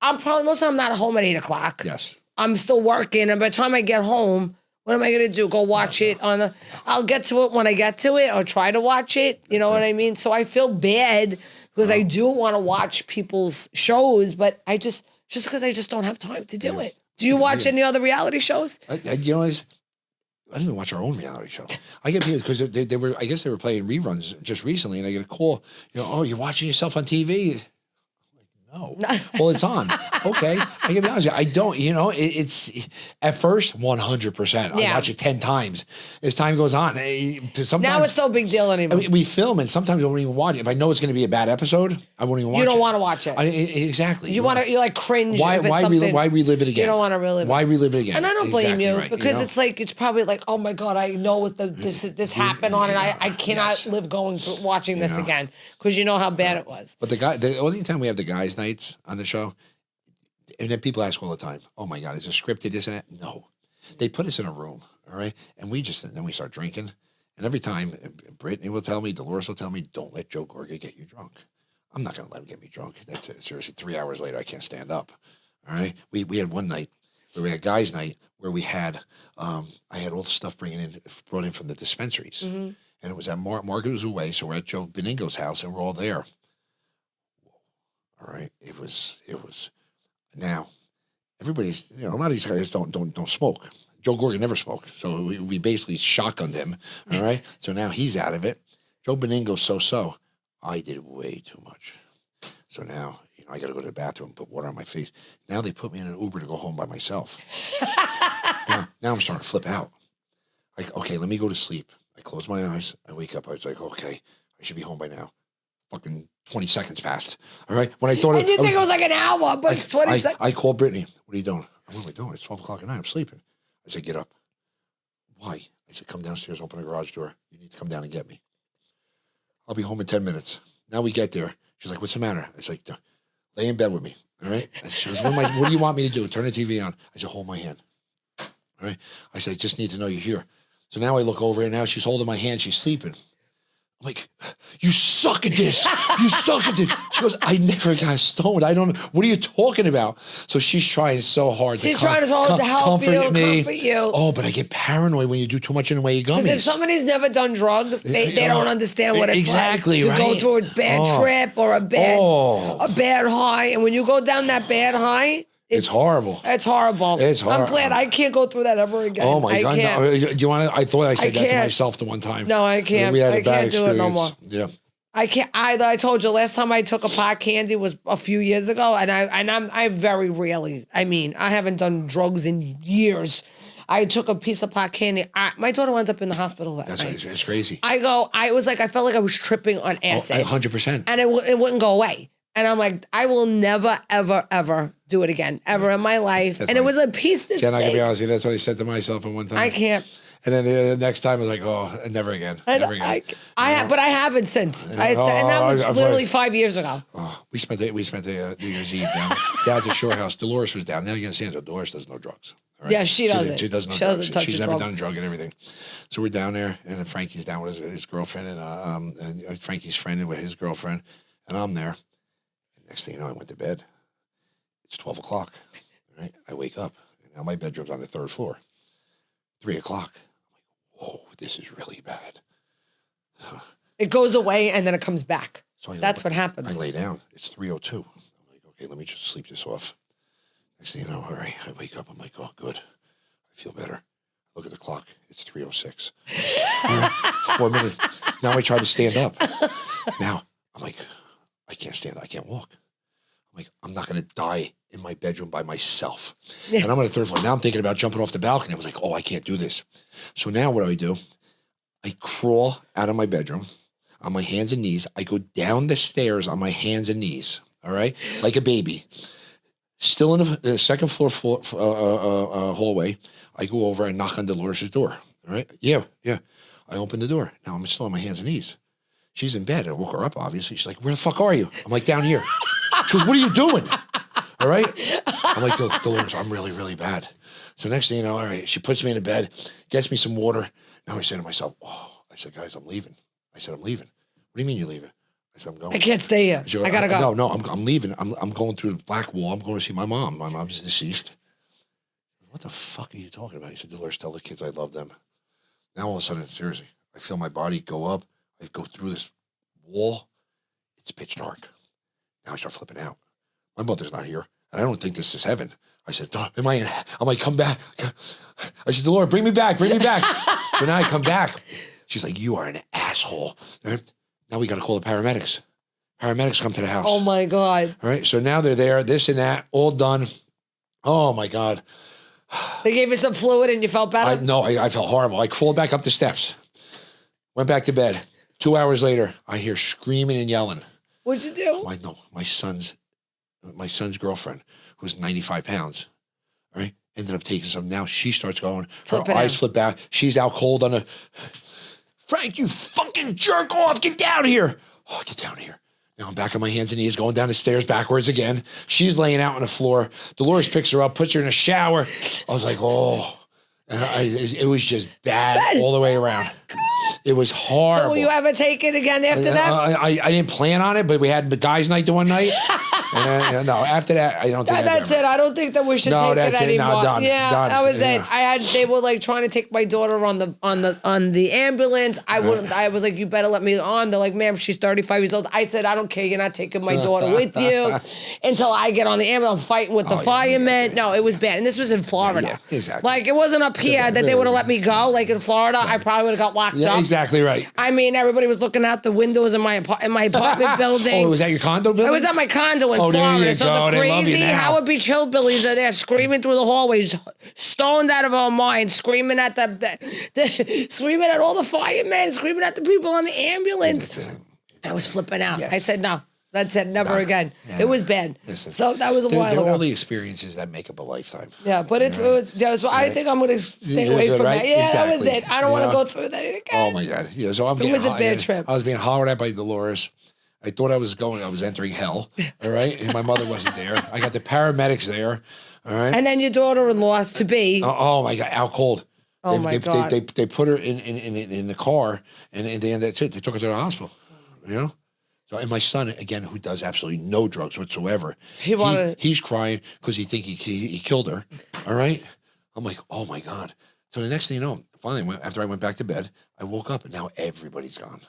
most of the time I'm not at home at 8 o'clock. Yes. I'm still working. And by the time I get home, what am I going to do? Go watch it I'll get to it when I get to it or try to watch it. You know what I mean? So I feel bad because I do want to watch people's shows, but just because I just don't have time to do it. Do you watch any other reality shows? I didn't even watch our own reality show. I get people because they were, I guess they were playing reruns just recently, and I get a call. Oh, you're watching yourself on TV? No. Well, it's on. Okay. I can be honest with you. I don't, it's at first 100%. I watch it 10 times as time goes on. Sometimes, now it's no big deal anymore. We film and sometimes I won't even watch it. If I know it's going to be a bad episode, I won't even watch it. You don't want to watch it. Exactly. You cringe. Why relive it again? You don't want to relive it. Why relive it again? And I don't blame you because it's probably oh my God, I know what this happened on and I cannot live going through watching this again because you know how bad it was. But the only time we have the guys' nights on the show, and then people ask all the time, oh my God, is it scripted, this and that? No. They put us in a room, all right? And then we start drinking. And every time, Brittany will tell me, Dolores will tell me, don't let Joe Gorga get you drunk. I'm not going to let him get me drunk. That's it. Seriously, 3 hours later, I can't stand up. All right? We had one night where we had guys' night where we had, I had all the stuff brought in from the dispensaries. Mm-hmm. And it was at Margaret was away, so we're at Joe Beningo's house, and we're all there. All right, it was. Now, everybody's. A lot of these guys don't smoke. Joe Gorga never smoked, so we basically shotgunned him. All right, so now he's out of it. Joe Beningo, so. I did way too much. So now, I got to go to the bathroom, put water on my face. Now they put me in an Uber to go home by myself. now I'm starting to flip out. Like, okay, let me go to sleep. I close my eyes. I wake up. I was like, okay, I should be home by now. Fucking 20 seconds passed. All right. When I thought and you think it was like an hour, but it's 20 seconds. I called Brittany. What are you doing? What am I doing? It's 12 o'clock at night. I'm sleeping. I said, get up. Why? I said, come downstairs, open the garage door. You need to come down and get me. I'll be home in 10 minutes. Now we get there. She's like, what's the matter? I said, lay in bed with me. All right. And she goes, what do you want me to do? Turn the TV on. I said, hold my hand. All right. I said, I just need to know you're here. So now I look over and now she's holding my hand. She's sleeping. I'm like, you suck at this. You suck at this. She goes, I never got stoned. I don't know. What are you talking about? So she's trying so hard to help comfort you. Oh, but I get paranoid when you do too much in the way of gummies. Because if somebody's never done drugs, they don't understand what it's like to go through a bad trip or a bad high. And when you go down that bad high, it's horrible. It's horrible. It's horrible. I'm glad I can't go through that ever again. Oh my God! Can't. No. You want? I thought I said that to myself the one time. No, I can't. We had a bad experience. Do it no more. Yeah. I can't either. I told you last time I took a pot candy was a few years ago, and I very rarely. I mean, I haven't done drugs in years. I took a piece of pot candy. My daughter wound up in the hospital last night. It's crazy. I felt like I was tripping on acid. 100%. And it wouldn't go away. And I'm like, I will never, ever, ever do it again, ever in my life. And it was a piece this Jen, I can be thing. honest with you, that's what I said to myself at one time. I can't. And then the next time I was like, oh, never again. Never again. But I haven't since. And that was literally 5 years ago. Oh, we spent the New Year's Eve down at the shore house. Dolores was down. Now you understand, Dolores does no drugs. Right? Yeah, she doesn't. She does no she drugs. Doesn't She's touch never done a drug and everything. So we're down there, and then Frankie's down with his girlfriend, and Frankie's friend with his girlfriend, and I'm there. And next thing you know, I went to bed. It's 12 o'clock. Right? I wake up, and now my bedroom's on the 3rd floor. 3 o'clock. I'm like, whoa, this is really bad. It goes away, and then it comes back. So that's what happens. I lay down. It's 3:02. I'm like, okay, let me just sleep this off. Next thing you know, all right, I wake up. I'm like, oh, good. I feel better. Look at the clock. It's 3:06. 4 minutes. Now I try to stand up. Now I'm like, I can't stand up. I can't walk. I'm like, I'm not going to die in my bedroom by myself. Yeah. And I'm on the 3rd floor. Now I'm thinking about jumping off the balcony. I was like, oh, I can't do this. So now what do? I crawl out of my bedroom on my hands and knees. I go down the stairs on my hands and knees, all right, like a baby. Still in the 2nd floor hallway, I go over and knock on Dolores' door, all right? Yeah. I open the door. Now I'm still on my hands and knees. She's in bed. I woke her up, obviously. She's like, where the fuck are you? I'm like, down here. She goes, what are you doing? All right? I'm like, Dolores, I'm really, really bad. So next thing you know, all right, she puts me in the bed, gets me some water. Now I say to myself, oh, I said, guys, I'm leaving. I'm leaving. What do you mean you're leaving? I said, I'm going. I can't stay here. I gotta go. No, I'm leaving. I'm going through the black wall. I'm going to see my mom. My mom's deceased. What the fuck are you talking about? He said, Dolores, tell the kids I love them. Now all of a sudden, seriously, I feel my body go up. I go through this wall. It's pitch dark. Now I start flipping out. My mother's not here, and I don't think this is heaven. I said, I'm like, come back. I said, Dolores, bring me back. So now I come back. She's like, you are an asshole. Right? Now we got to call the paramedics. Paramedics come to the house. Oh, my God. All right, so now they're there, this and that, all done. Oh, my God. They gave you some fluid and you felt better? I felt horrible. I crawled back up the steps, went back to bed. 2 hours later, I hear screaming and yelling. What'd you do? My son's girlfriend, who's 95 pounds, all right, ended up taking some. Now she starts going, her eyes flip back. She's out cold on a, Frank, you fucking jerk off, get down here. Oh, get down here. Now I'm back on my hands and knees, going down the stairs backwards again. She's laying out on the floor. Dolores picks her up, puts her in a shower. I was like, oh. And it was just bad all the way around. It was horrible. So will you ever take it again after that? I didn't plan on it, but we had the guys' night the one night. And no, after that, I don't think that's it. I don't think that we should take it anymore. No, done. Yeah, done. that was it. They were like trying to take my daughter on the ambulance. I wouldn't. I was like, you better let me on. They're like, ma'am, she's 35 years old. I said, I don't care. You're not taking my daughter with you until I get on the ambulance. I'm fighting with the firemen. No, it was bad. And this was in Florida. Yeah, exactly. Like, it wasn't up here that they would have let me go. Like in Florida, I probably would have got locked up. Exactly right. I mean, everybody was looking out the windows in my apartment building. Oh, was that your condo building? It was at my condo in Florida. So the crazy Howard Beach hillbillies are there screaming through the hallways, stoned out of our minds, screaming at screaming at all the firemen, screaming at the people on the ambulance. I was flipping out. Yes. I said, no. That's it. Never again. Yeah. It was bad. Listen, so that was a while ago. They're all the experiences that make up a lifetime. Yeah, but it was. So I think I'm going to stay away from that. Yeah, exactly. That was it. I don't want to go through that again. Oh my God. Yeah. So it was a bad trip. I was being hollered at by Dolores. I thought I was entering hell. All right, and my mother wasn't there. I got the paramedics there. All right, and then your daughter-in-law to be. Oh my God, out cold. Oh my God. They put her in the car, and then that's it. They took her to the hospital. You know. So, and my son, again, who does absolutely no drugs whatsoever, he's crying because he think he killed her. All right? I'm like, oh, my God. So the next thing you know, finally, after I went back to bed, I woke up, and now everybody's gone.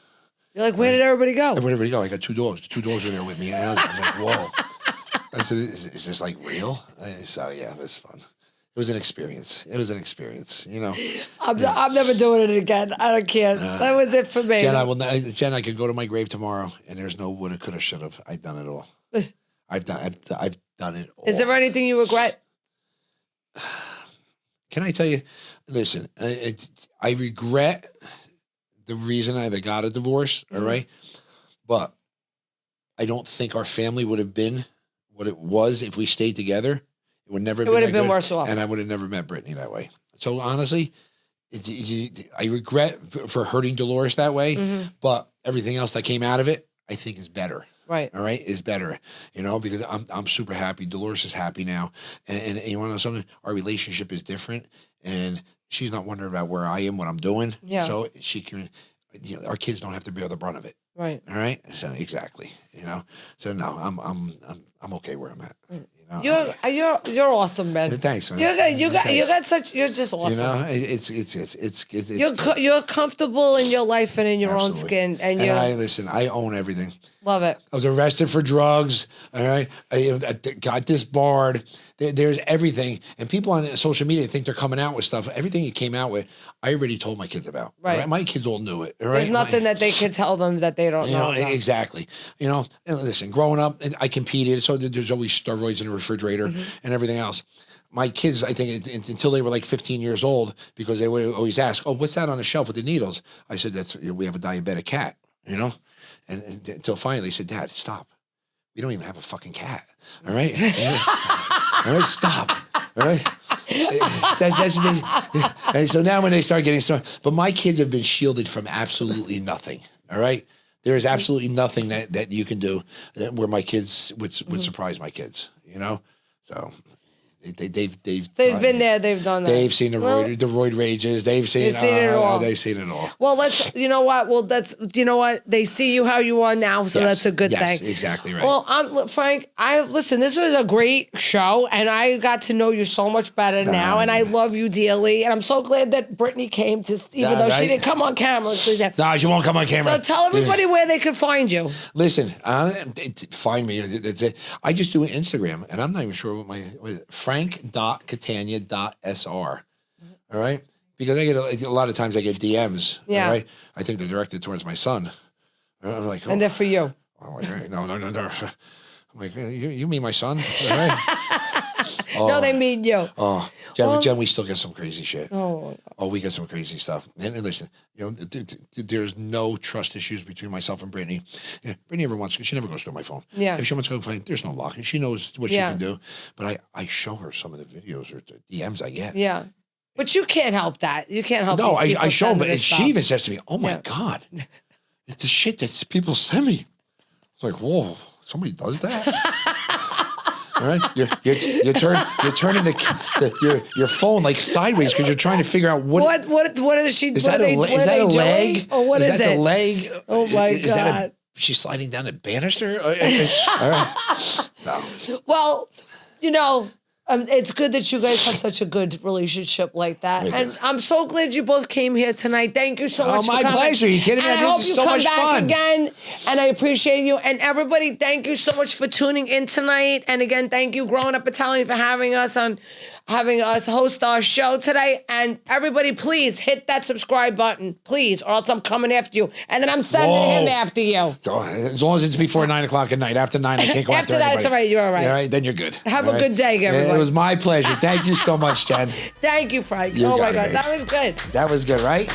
You're like, where did everybody go? Where did everybody go? I got 2 dogs. 2 dogs were there with me. And I was like, whoa. I said, is this like real? So, yeah, it was fun. It was an experience. You know. I'm never doing it again. I can't. That was it for me. Jen, I could go to my grave tomorrow, and there's no woulda, coulda, shoulda. I've done it all. I've done it all. Is there anything you regret? Can I tell you? Listen, I regret the reason I got a divorce. All right, but I don't think our family would have been what it was if we stayed together. It would never. It would have been worse off, and I would have never met Brittany that way. So honestly, I regret for hurting Dolores that way, but everything else that came out of it, I think is better. Right. All right. Is better, because I'm super happy. Dolores is happy now. And you want to know something? Our relationship is different. And she's not wondering about where I am, what I'm doing. Yeah. So she can, our kids don't have to bear the brunt of it. Right. All right. So exactly. So no, I'm okay where I'm at. You're awesome, man. Thanks, man. You're just awesome. You're comfortable in your life and in your own skin, and I own everything. Love it. I was arrested for drugs. All right, I got disbarred. There's everything, and people on social media think they're coming out with stuff. Everything you came out with, I already told my kids about. Right, my kids all knew it. All right? There's nothing that they can tell them that they don't know. Exactly. And listen, growing up, I competed, so there's always steroids in the refrigerator and everything else. My kids, I think, until they were like 15 years old, because they would always ask, "Oh, what's that on the shelf with the needles?" I said, we have a diabetic cat. And until finally they said, "Dad, stop. We don't even have a fucking cat. All right? All right, stop. All right?" And so now when they start getting started, but my kids have been shielded from absolutely nothing. All right? There is absolutely nothing that you can do where my kids would surprise my kids, So they've been there, they've done that. They've seen the roid rages. They've seen it all. They've seen it all. Well, they see you how you are now, so that's a good thing. Yes, exactly right. Well, Frank, listen, this was a great show, and I got to know you so much better now, and I love you dearly, and I'm so glad that Brittany came even though she didn't come on camera. No, she won't come on camera. So tell everybody where they can find you. Listen, find me. That's it. I just do an Instagram, and I'm not even sure what frank.catania.sr. All right? Because I get a lot of times I get DMs. Yeah. All right? I think they're directed towards my son. I'm like, and they're for you. I'm like, hey, no. I'm like, hey, you mean my son? All right? No, they mean you. Oh, Jen, we still get some crazy shit. Oh, we get some crazy stuff. And listen, there's no trust issues between myself and Brittany. Brittany she never goes through my phone. Yeah. If she wants to go find, there's no lock. She knows what she can do. But I show her some of the videos or the DMs I get. Yeah. But you can't help that. You can't help. No, I show them, but she even says to me, "Oh my God, it's the shit that people send me." It's like, whoa, somebody does that. All right, you're turning your phone like sideways because you're trying to figure out what is she? Is that a leg? Or what is it? That's a leg. Oh my God! She's sliding down a banister. All right. So. Well, it's good that you guys have such a good relationship like that. And I'm so glad you both came here tonight. Thank you so much for coming. My pleasure. Are you kidding me? This is so much fun. I hope you come back again. And I appreciate you. And everybody, thank you so much for tuning in tonight. And again, thank you, Growing Up Italian, for having us host our show today. And everybody, please hit that subscribe button, please, or else I'm coming after you. And then I'm sending him after you. So, as long as it's before 9 o'clock at night. After 9, I can't go after anybody. After that, it's all right. You're all right. All right, then you're good. Have a good day, everybody. It was my pleasure. Thank you so much, Jen. Thank you, Frank. Oh, my God. That was good. That was good, right?